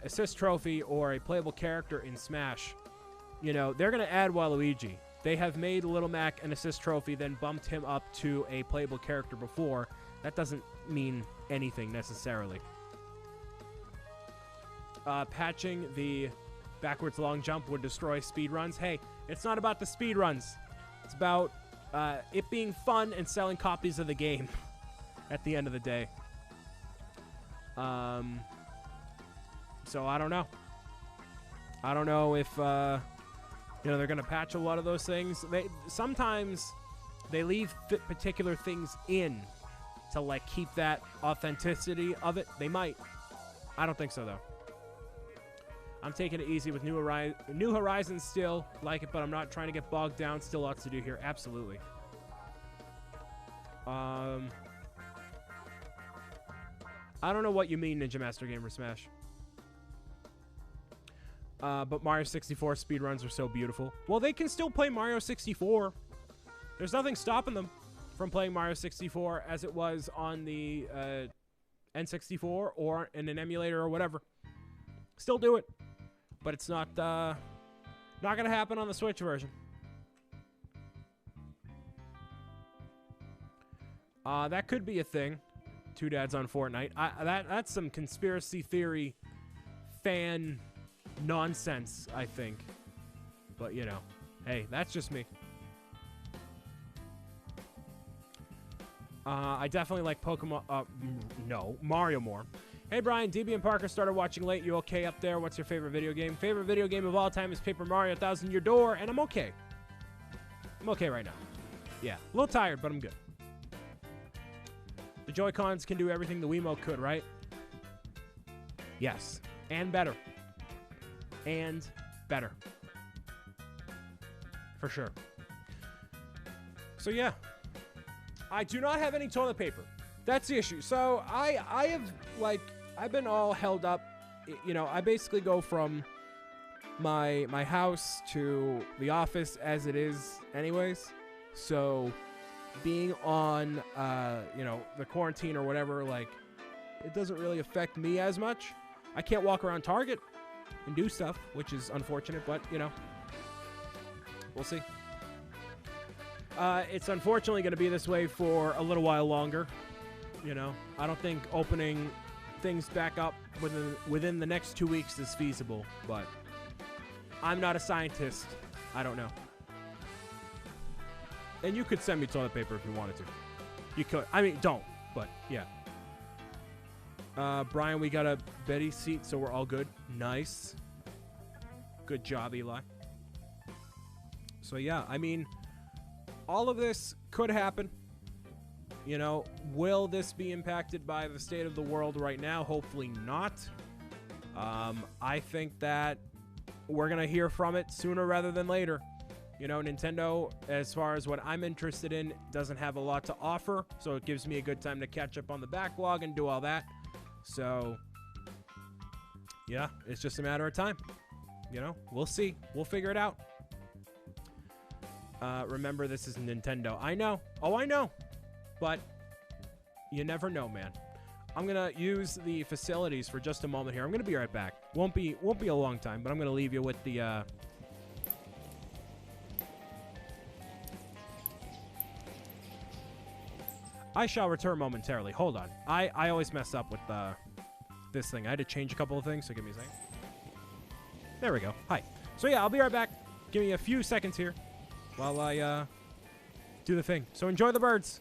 assist trophy or a playable character in Smash, you know, they're going to add Waluigi. They have made Little Mac an assist trophy, then bumped him up to a playable character before. That doesn't mean anything necessarily. Patching the backwards long jump would destroy speedruns. Hey, it's not about the speedruns. It's about it being fun and selling copies of the game at the end of the day. So I don't know. I don't know if you know, they're going to patch a lot of those things. Sometimes they leave particular things in to like keep that authenticity of it. They might. I don't think so though. I'm taking it easy with New Horizons still. Like it, but I'm not trying to get bogged down. Still lots to do here. Absolutely. I don't know what you mean, Ninja Master Gamer Smash. But Mario 64 speedruns are so beautiful. Well, they can still play Mario 64. There's nothing stopping them from playing Mario 64 as it was on the N64 or in an emulator or whatever. Still do it. But it's not going to happen on the Switch version. That could be a thing. Two dads on Fortnite. That's some conspiracy theory fan nonsense, I think. But, you know, hey, that's just me. I definitely like Pokemon. No, Mario more. Hey, Brian, DB and Parker started watching late. You okay up there? What's your favorite video game? Favorite video game of all time is Paper Mario 1000 Year Door, and I'm okay. I'm okay right now. Yeah, a little tired, but I'm good. The Joy-Cons can do everything the Wiimote could, right? Yes, and better. And better. For sure. So, yeah. I do not have any toilet paper. That's the issue. So, I have, like, I've been all held up. You know, I basically go from my house to the office as it is anyways. So, being on, you know, the quarantine or whatever, like, it doesn't really affect me as much. I can't walk around Target and do stuff, which is unfortunate, but, you know, we'll see. It's unfortunately going to be this way for a little while longer. You know, I don't think opening things back up within the next 2 weeks is feasible, but I'm not a scientist. I don't know. And you could send me toilet paper if you wanted to. You could. I mean, don't, but yeah. Brian, we got a Betty seat, so we're all good. Nice. Good job, Eli. So yeah, I mean, all of this could happen. You know, will this be impacted by the state of the world right now? Hopefully not. I think that we're going to hear from it sooner rather than later. You know, Nintendo, as far as what I'm interested in, doesn't have a lot to offer. So it gives me a good time to catch up on the backlog and do all that. So, yeah, it's just a matter of time. You know, we'll see. We'll figure it out. Remember, this is Nintendo. I know. Oh, I know. But you never know, man. I'm gonna use the facilities for just a moment here. I'm gonna be right back. Won't be a long time, but I'm gonna leave you with the. I shall return momentarily. Hold on. I always mess up with this thing. I had to change a couple of things, so give me a second. There we go. Hi. So yeah, I'll be right back. Give me a few seconds here while I do the thing. So enjoy the birds.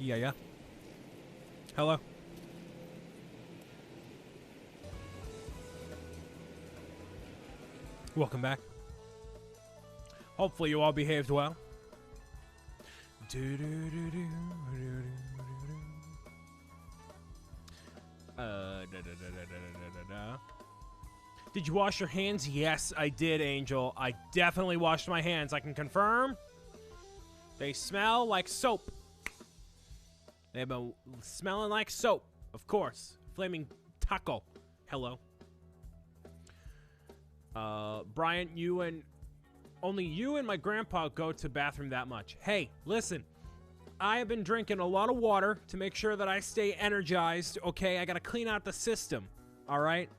Yeah. Hello. Welcome back. Hopefully you all behaved well. Did you wash your hands? Yes, I did, Angel. I definitely washed my hands. I can confirm. They smell like soap. They've been smelling like soap, of course. Flaming taco. Hello. Brian, only you and my grandpa go to bathroom that much. Hey, listen. I have been drinking a lot of water to make sure that I stay energized, okay? I gotta clean out the system, all right?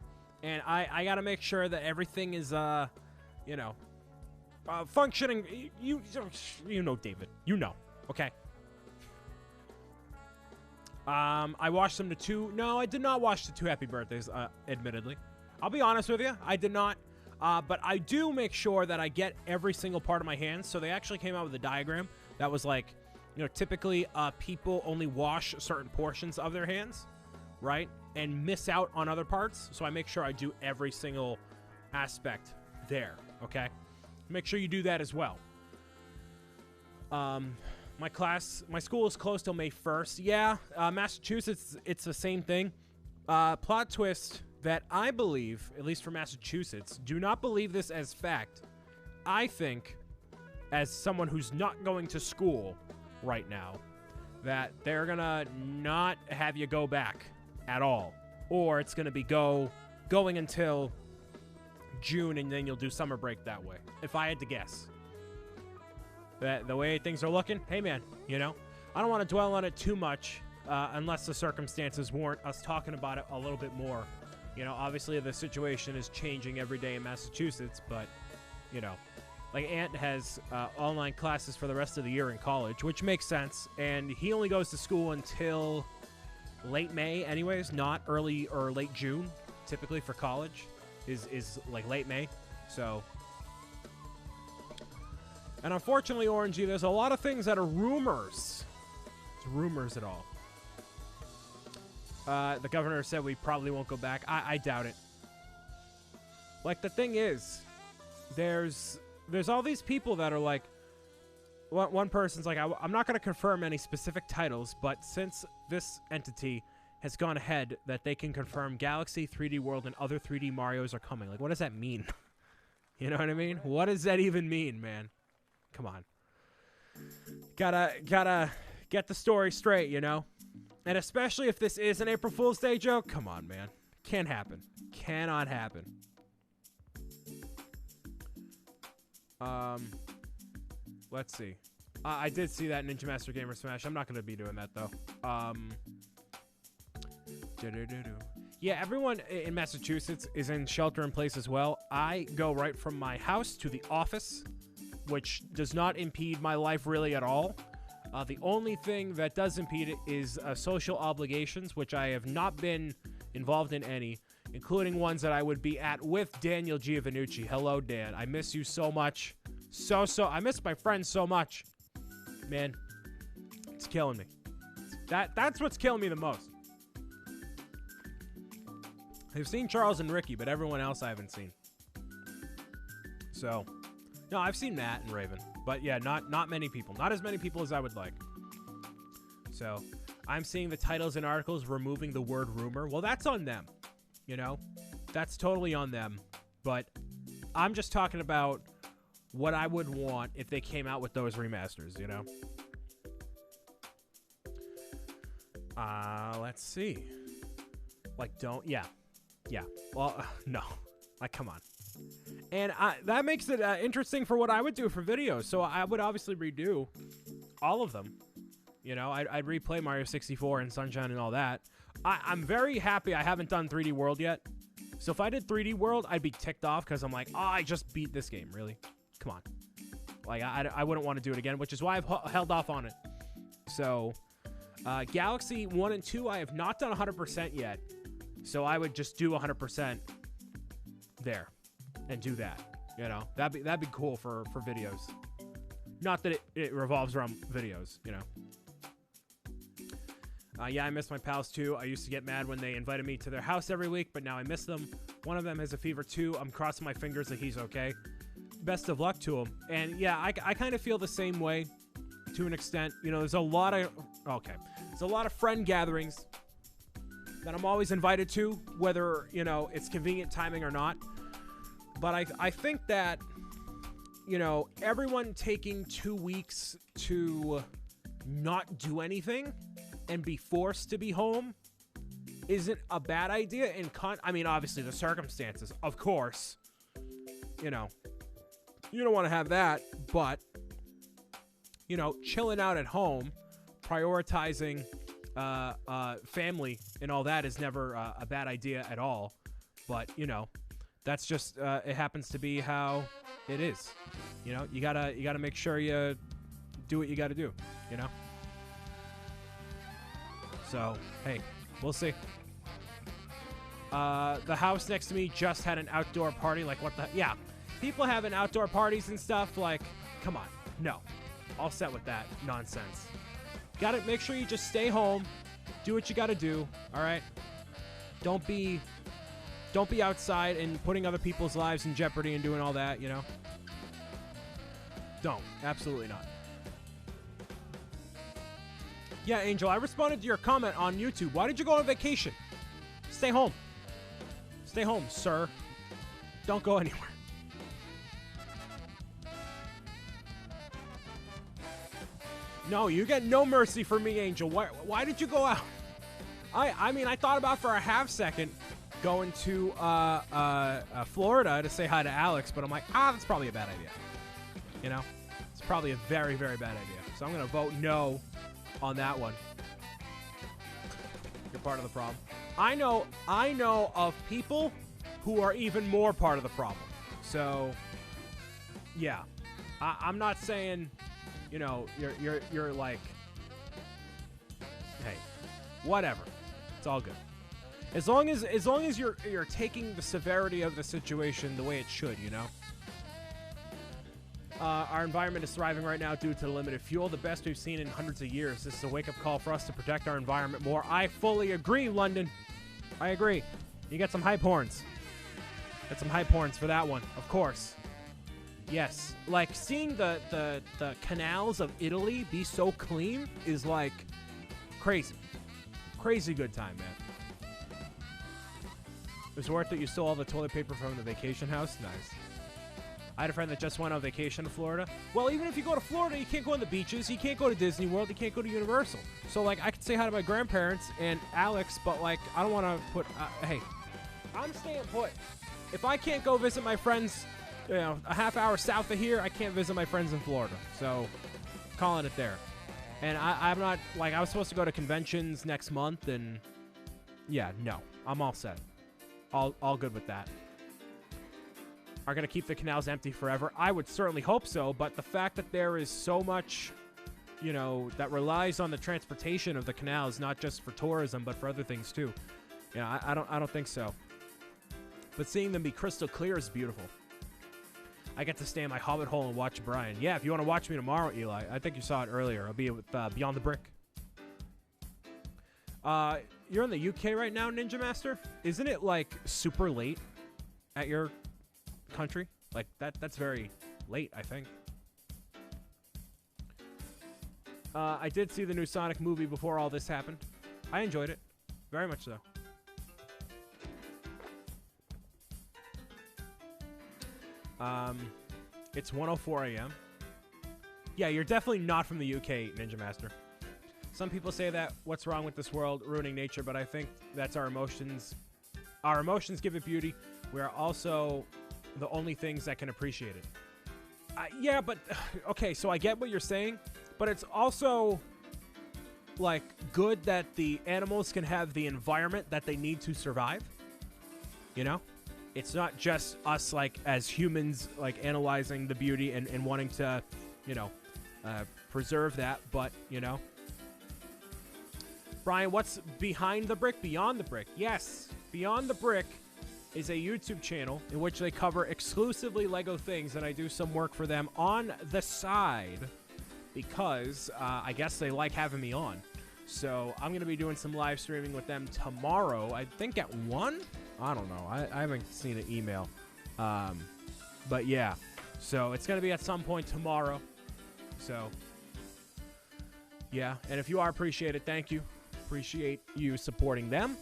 And I gotta make sure that everything is, you know, functioning. You know, David. You know, okay? I watched them No, I did not watch the 2 happy birthdays, admittedly. I'll be honest with you. I did not. But I do make sure that I get every single part of my hands. So they actually came out with a diagram that was like, you know, typically people only wash certain portions of their hands, right? And miss out on other parts. So I make sure I do every single aspect there, okay? Make sure you do that as well. My school is closed till May 1st. Yeah, Massachusetts, it's the same thing. Plot twist that I believe, at least for Massachusetts, do not believe this as fact. I think, as someone who's not going to school right now, that they're gonna not have you go back at all. Or it's gonna be going until June, and then you'll do summer break that way, if I had to guess. That the way things are looking, hey man, you know, I don't want to dwell on it too much unless the circumstances warrant us talking about it a little bit more. You know, obviously the situation is changing every day in Massachusetts, but, you know, like Ant has online classes for the rest of the year in college, which makes sense, and he only goes to school until late May anyways, not early or late June, typically for college, is like late May, so... And unfortunately, Orangey, there's a lot of things that are rumors. It's rumors at all. The governor said we probably won't go back. I doubt it. Like, the thing is, there's all these people that are like, one person's like, I'm not going to confirm any specific titles, but since this entity has gone ahead that they can confirm Galaxy, 3D World, and other 3D Marios are coming. Like, what does that mean? You know what I mean? What does that even mean, man? Come on. Gotta get the story straight, you know? And especially if this is an April Fool's Day joke, come on, man. Can't happen. Cannot happen. Let's see. I did see that Ninja Master Gamer Smash. I'm not gonna be doing that, though. Yeah, everyone in Massachusetts is in shelter in place as well. I go right from my house to the office, which does not impede my life really at all. The only thing that does impede it is social obligations, which I have not been involved in any, including ones that I would be at with Daniel Giovannucci. Hello, Dan. I miss you so much. I miss my friends so much. Man, it's killing me. That's what's killing me the most. I've seen Charles and Ricky, but everyone else I haven't seen. So... No, I've seen Matt and Raven, but yeah, not many people. Not as many people as I would like. So, I'm seeing the titles and articles removing the word rumor. Well, that's on them, you know? That's totally on them. But I'm just talking about what I would want if they came out with those remasters, you know? Let's see. Like, yeah. Well, no. Like, come on. And that makes it interesting for what I would do for videos. So I would obviously redo all of them. You know, I'd replay Mario 64 and Sunshine and all that. I'm very happy I haven't done 3D World yet. So if I did 3D World, I'd be ticked off because I'm like, oh, I just beat this game. Really? Come on. Like, I wouldn't want to do it again, which is why I've held off on it. So, Galaxy 1 and 2, I have not done 100% yet. So I would just do 100% there. And do that, you know, that'd be cool for videos. Not that it revolves around videos, you know. Yeah, I miss my pals too. I used to get mad when they invited me to their house every week, but now I miss them. One of them has a fever too. I'm crossing my fingers that he's okay. Best of luck to him. And yeah, I kind of feel the same way to an extent. You know, there's a lot of friend gatherings that I'm always invited to, whether, you know, it's convenient timing or not. But I think that, you know, everyone taking 2 weeks to not do anything and be forced to be home isn't a bad idea. I mean, obviously the circumstances, of course, you know, you don't want to have that, but, you know, chilling out at home, prioritizing family and all that is never a bad idea at all. But, you know, that's just, it happens to be how it is. You know, you gotta make sure you do what you gotta do, you know? So, hey, we'll see. The house next to me just had an outdoor party. Like, what the? Yeah. People having outdoor parties and stuff. Like, come on. No. All set with that nonsense. Gotta make sure you just stay home. Do what you gotta do. All right? Don't be outside and putting other people's lives in jeopardy and doing all that, you know? Don't. Absolutely not. Yeah, Angel, I responded to your comment on YouTube. Why did you go on vacation? Stay home. Stay home, sir. Don't go anywhere. No, you get no mercy for me, Angel. Why did you go out? I mean, I thought about for a half second going to Florida to say hi to Alex, but I'm like, that's probably a bad idea. You know? It's probably a very, very bad idea. So I'm going to vote no on that one. You're part of the problem. I know of people who are even more part of the problem. So, yeah. I'm not saying, you know, you're like, hey, whatever. It's all good. As long as you're taking the severity of the situation the way it should, you know. Our environment is thriving right now due to the limited fuel, the best we've seen in hundreds of years. This is a wake-up call for us to protect our environment more. I fully agree, London. I agree. You get some hype horns. Get some hype horns for that one, of course. Yes. Like, seeing the canals of Italy be so clean is, like, crazy. Crazy good time, man. It was worth it. You stole all the toilet paper from the vacation house? Nice. I had a friend that just went on vacation to Florida. Well, even if you go to Florida, you can't go on the beaches. You can't go to Disney World. You can't go to Universal. So, like, I could say hi to my grandparents and Alex, but, like, I don't want to put... hey, I'm staying put. If I can't go visit my friends, you know, a half hour south of here, I can't visit my friends in Florida. So, calling it there. And I'm not... Like, I was supposed to go to conventions next month, and... Yeah, no. I'm all set. All good with that. Are going to keep the canals empty forever? I would certainly hope so, but the fact that there is so much, you know, that relies on the transportation of the canals, not just for tourism, but for other things too. Yeah, I don't think so. But seeing them be crystal clear is beautiful. I get to stay in my hobbit hole and watch Brian. Yeah, if you want to watch me tomorrow, Eli, I think you saw it earlier. I'll be with Beyond the Brick. You're in the UK right now, Ninja Master? Isn't it, like, super late at your country? Like, that's very late, I think. I did see the new Sonic movie before all this happened. I enjoyed it. Very much so. It's 1:04 a.m. Yeah, you're definitely not from the UK, Ninja Master. Some people say that what's wrong with this world, ruining nature, but I think that's our emotions. Our emotions give it beauty. We are also the only things that can appreciate it. Yeah, but okay, so I get what you're saying, but it's also like good that the animals can have the environment that they need to survive. You know? It's not just us, like, as humans, like, analyzing the beauty and wanting to, you know, preserve that, but, you know. Brian, what's behind the brick? Beyond the Brick. Yes, Beyond the Brick is a YouTube channel in which they cover exclusively Lego things, and I do some work for them on the side because I guess they like having me on. So I'm going to be doing some live streaming with them tomorrow, I think at 1? I don't know. I haven't seen an email. But yeah, so it's going to be at some point tomorrow. So yeah, and if you are appreciated, thank you. Appreciate you supporting them.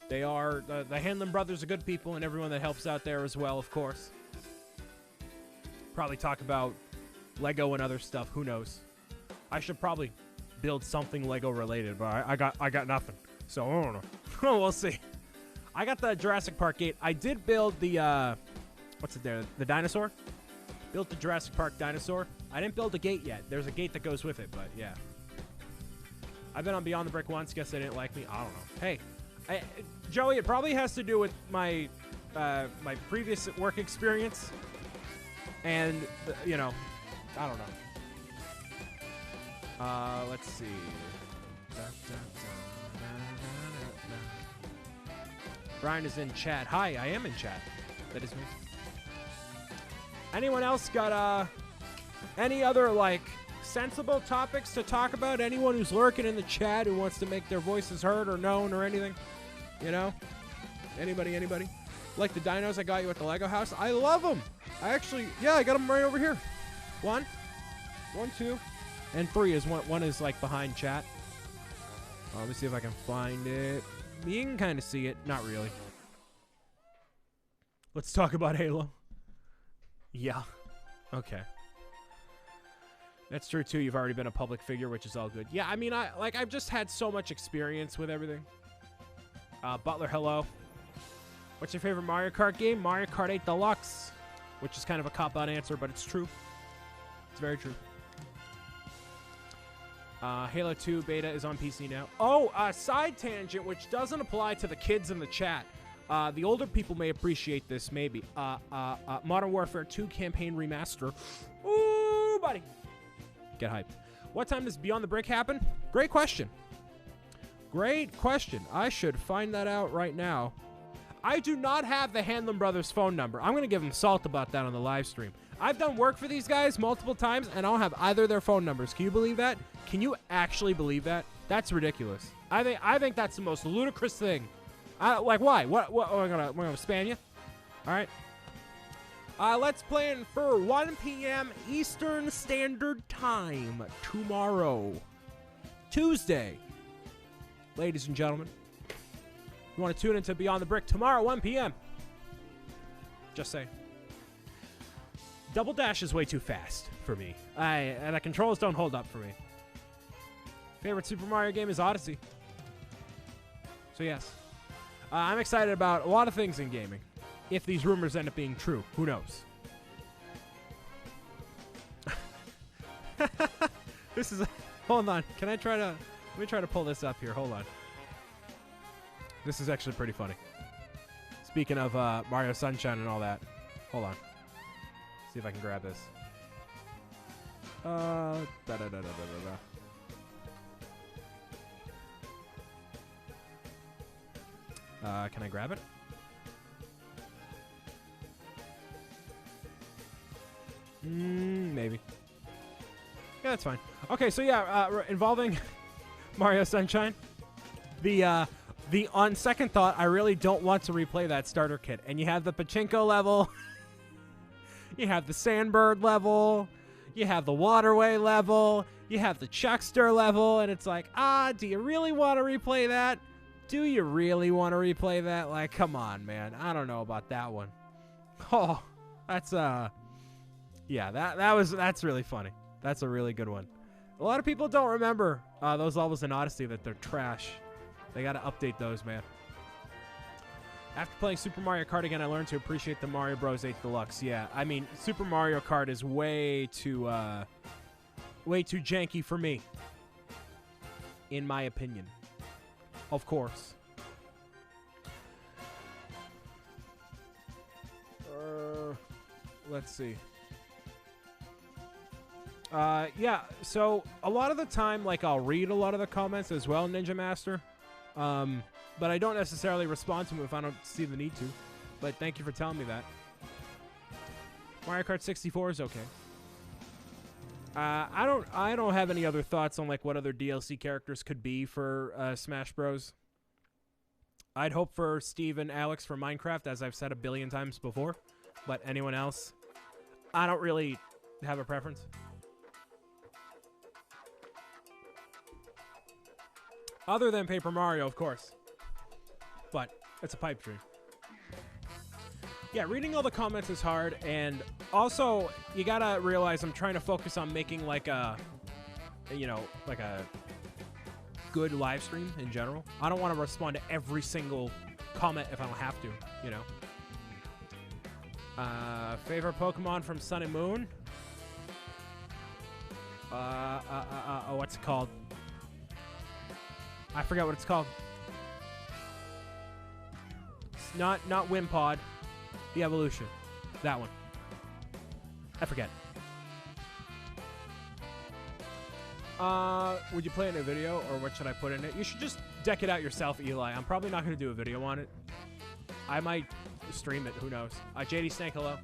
They are, the Hanlon brothers are good people, and everyone that helps out there as well, of course. Probably talk about Lego and other stuff. Who knows? I should probably build something Lego related, but I got nothing. So I don't know. We'll see. I got the Jurassic Park gate. I did build the what's it there? The dinosaur. Built the Jurassic Park dinosaur. I didn't build a gate yet. There's a gate that goes with it, but yeah. I've been on Beyond the Brick once. Guess they didn't like me. I don't know. Hey, Joey, it probably has to do with my my previous work experience, and you know, I don't know. Let's see. Brian is in chat. Hi, I am in chat. That is me. Anyone else got any other like sensible topics to talk about? Anyone who's lurking in the chat who wants to make their voices heard or known or anything? You know? Anybody? Like the dinos I got you at the Lego house? I love them. I actually, yeah, I got them right over here. 1, 2, and 3 is one is like behind chat. Let me see if I can find it. You can kind of see it. Not really. Let's talk about Halo. Yeah. Okay. That's true too. You've already been a public figure, which is all good. Yeah, I mean, I've just had so much experience with everything. Butler, hello. What's your favorite Mario Kart game? Mario Kart 8 Deluxe, which is kind of a cop-out answer, but it's true. It's very true. Halo 2 beta is on PC now. Oh, side tangent, which doesn't apply to the kids in the chat. The older people may appreciate this, maybe. Modern Warfare 2 campaign remaster. Ooh, buddy. Get hyped. What time does Beyond the Brick happen? Great question. Great question. I should find that out right now. I do not have the Hanlon Brothers phone number. I'm going to give them salt about that on the live stream. I've done work for these guys multiple times, and I don't have either of their phone numbers. Can you believe that? Can you actually believe that? That's ridiculous. I think that's the most ludicrous thing. Like, why? What? We're gonna span you? All right. Let's plan for 1 p.m. Eastern Standard Time tomorrow, Tuesday. Ladies and gentlemen, you want to tune into Beyond the Brick tomorrow, 1 p.m. Just saying. Double dash is way too fast for me. And the controls don't hold up for me. Favorite Super Mario game is Odyssey. So yes. I'm excited about a lot of things in gaming. If these rumors end up being true, who knows? This is hold on. Can I try to let me try to pull this up here. Hold on. This is actually pretty funny. Speaking of Mario Sunshine and all that. Hold on. See if I can grab this. Can I grab it? Maybe. Yeah, that's fine. Okay, so yeah, involving Mario Sunshine. The on second thought, I really don't want to replay that starter kit. And you have the Pachinko level. You have the Sandbird level. You have the Waterway level. You have the Chuckster level. And it's like, do you really want to replay that? Do you really want to replay that? Like, come on, man. I don't know about that one. Oh, that's, yeah, that's really funny. That's a really good one. A lot of people don't remember those levels in Odyssey, that they're trash. They got to update those, man. After playing Super Mario Kart again, I learned to appreciate the Mario Bros. 8 Deluxe. Yeah, I mean, Super Mario Kart is way too janky for me, in my opinion. Of course. Let's see. Yeah, so a lot of the time, like, I'll read a lot of the comments as well, Ninja Master. But I don't necessarily respond to them if I don't see the need to. But thank you for telling me that. Mario Kart 64 is okay. I don't have any other thoughts on like what other DLC characters could be for Smash Bros. I'd hope for Steve and Alex for Minecraft, as I've said a billion times before. But anyone else, I don't really have a preference. Other than Paper Mario, of course. But it's a pipe dream. Yeah, reading all the comments is hard, and also you gotta realize I'm trying to focus on making like a, you know, like a good live stream in general. I don't want to respond to every single comment if I don't have to, you know. Favorite Pokemon from Sun and Moon? What's it called? I forget what it's called. It's not Wimpod. The Evolution. That one. I forget. Would you play it in a video, or what should I put in it? You should just deck it out yourself, Eli. I'm probably not going to do a video on it. I might stream it. Who knows? JD Snake, hello.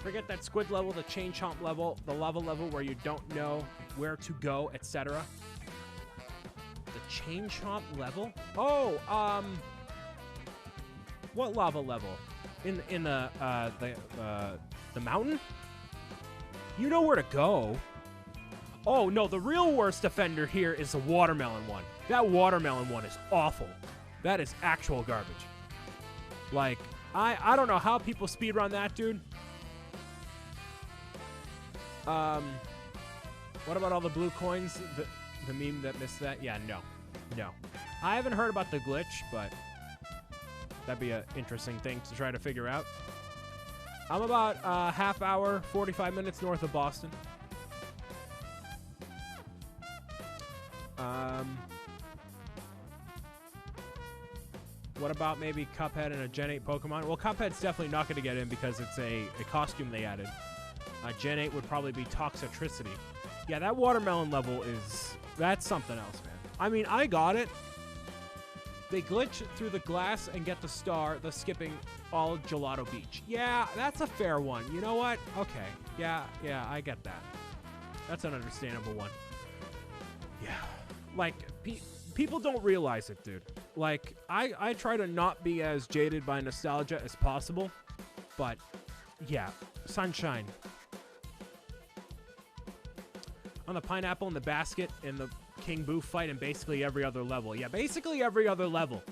Forget that squid level, the chain chomp level, the lava level where you don't know where to go, etc. The chain chomp level? Oh, what lava level? In the mountain? You know where to go. Oh, no, the real worst offender here is the watermelon one. That watermelon one is awful. That is actual garbage. Like, I don't know how people speedrun that, dude. What about all the blue coins? The meme that missed that? Yeah, no. I haven't heard about the glitch, but that'd be an interesting thing to try to figure out. I'm about half hour, 45 minutes north of Boston. What about maybe Cuphead and a Gen 8 Pokemon? Well, Cuphead's definitely not going to get in because it's a costume they added. Gen 8 would probably be Toxicity. Yeah, that watermelon level that's something else, man. I mean, I got it. They glitch through the glass and get the star, the skipping all Gelato Beach. Yeah, that's a fair one. You know what? Okay. Yeah, I get that. That's an understandable one. Yeah. Like, people don't realize it, dude. Like, I try to not be as jaded by nostalgia as possible, but yeah, Sunshine. On the pineapple in the basket in the King Boo fight and basically every other level. Yeah, basically every other level.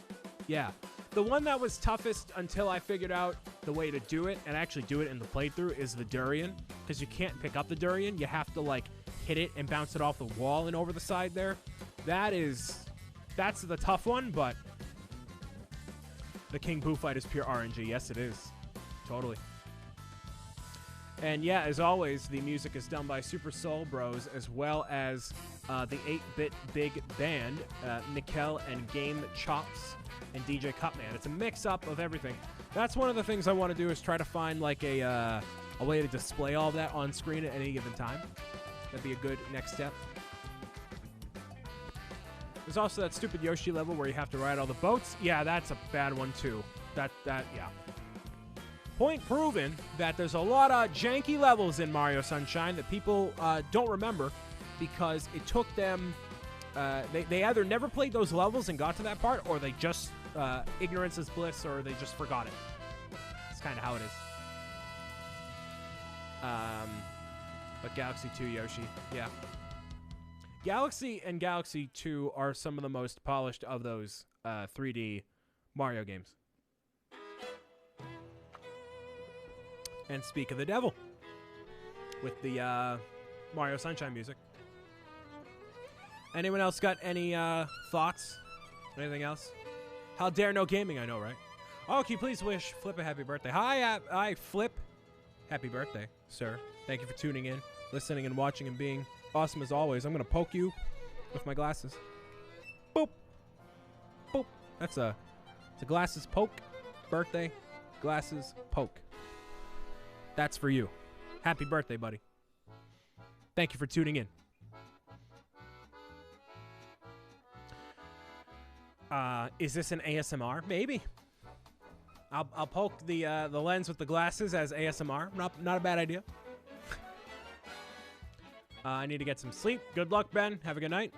Yeah. The one that was toughest until I figured out the way to do it and actually do it in the playthrough is the durian, because you can't pick up the durian. You have to, like, hit it and bounce it off the wall and over the side there. That's the tough one, but the King Boo fight is pure RNG. Yes, it is. Totally. And yeah, as always, the music is done by Super Soul Bros, as well as the 8-bit big band, Mikkel and Game Chops and DJ Cutman. It's a mix-up of everything. That's one of the things I want to do, is try to find like a way to display all of that on screen at any given time. That'd be a good next step. There's also that stupid Yoshi level where you have to ride all the boats. Yeah, that's a bad one too. Yeah. Point proven that there's a lot of janky levels in Mario Sunshine that people don't remember because it took them... they either never played those levels and got to that part, or they just... ignorance is bliss, or they just forgot it. That's kind of how it is. But Galaxy 2 Yoshi, yeah. Galaxy and Galaxy 2 are some of the most polished of those 3D Mario games. And speak of the devil with the Mario Sunshine music. Anyone else got any thoughts? Anything else? How dare no gaming, I know, right? Oh, can you please wish Flip a happy birthday? Hi, Flip. Happy birthday, sir. Thank you for tuning in, listening, and watching, and being awesome as always. I'm going to poke you with my glasses. Boop. Boop. It's a glasses poke. Birthday. Glasses poke. That's for you. Happy birthday, buddy. Thank you for tuning in. Is this an ASMR? Maybe. I'll poke the lens with the glasses as ASMR. Not a bad idea. I need to get some sleep. Good luck, Ben. Have a good night.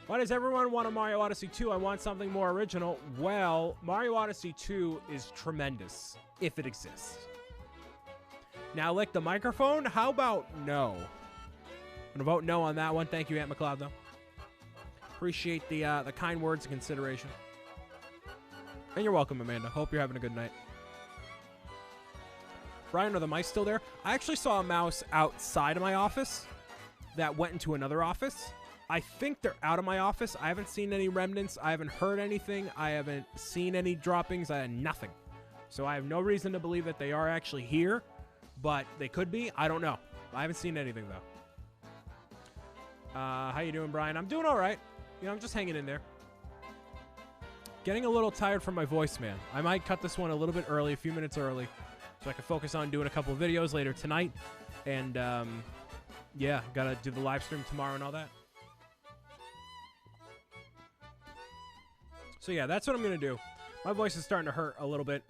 Why does everyone want a Mario Odyssey 2? I want something more original. Well, Mario Odyssey 2 is tremendous, if it exists. Now, lick the microphone? How about no? I'm going to vote no on that one. Thank you, Aunt McLeod, though. Appreciate the kind words and consideration. And you're welcome, Amanda. Hope you're having a good night. Brian, are the mice still there? I actually saw a mouse outside of my office that went into another office. I think they're out of my office. I haven't seen any remnants. I haven't heard anything. I haven't seen any droppings. I had nothing. So I have no reason to believe that they are actually here, but they could be. I don't know. I haven't seen anything, though. How you doing, Brian? I'm doing all right. You know, I'm just hanging in there. Getting a little tired from my voice, man. I might cut this one a little bit early, a few minutes early, so I can focus on doing a couple of videos later tonight. And, yeah, gotta do the live stream tomorrow and all that. So, yeah, that's what I'm gonna do. My voice is starting to hurt a little bit.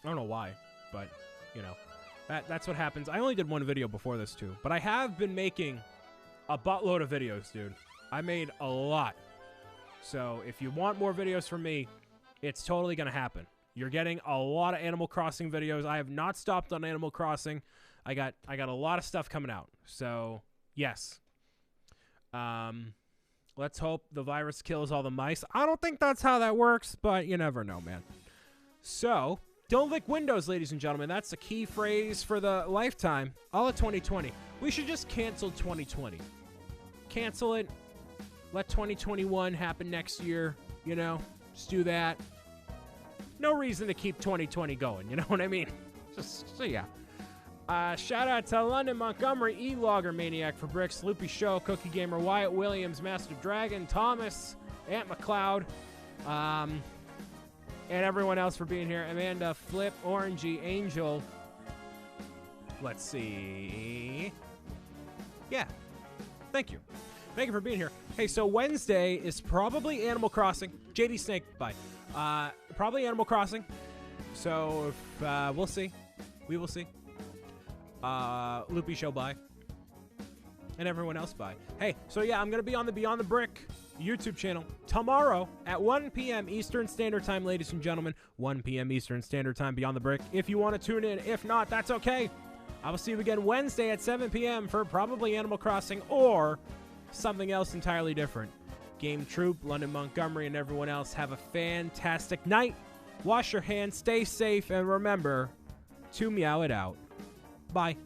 I don't know why, but, you know, that's what happens. I only did one video before this, too. But I have been making a buttload of videos, dude. I made a lot. So if you want more videos from me, it's totally going to happen. You're getting a lot of Animal Crossing videos. I have not stopped on Animal Crossing. I got a lot of stuff coming out. So, yes. Let's hope the virus kills all the mice. I don't think that's how that works, but you never know, man. So, don't lick windows, ladies and gentlemen. That's the key phrase for the lifetime. All of 2020. We should just cancel 2020. Cancel it. Let 2021 happen next year. You know, just do that. No reason to keep 2020 going. You know what I mean? Just, so yeah. Shout out to London Montgomery, E-Logger Maniac for Bricks, Loopy Show, Cookie Gamer, Wyatt Williams, Master Dragon, Thomas, Aunt McLeod, and everyone else for being here. Amanda, Flip, Orangey, Angel. Let's see. Yeah. Thank you. Thank you for being here. Hey, so Wednesday is probably Animal Crossing. JD Snake, bye. Probably Animal Crossing. So, if, we'll see. We will see. Loopy Show, bye. And everyone else, bye. Hey, so yeah, I'm going to be on the Beyond the Brick YouTube channel tomorrow at 1 p.m. Eastern Standard Time, ladies and gentlemen. 1 p.m. Eastern Standard Time, Beyond the Brick. If you want to tune in. If not, that's okay. I will see you again Wednesday at 7 p.m. for probably Animal Crossing or something else entirely different. Game Troop, London Montgomery, and everyone else, have a fantastic night. Wash your hands, stay safe, and remember to meow it out. Bye.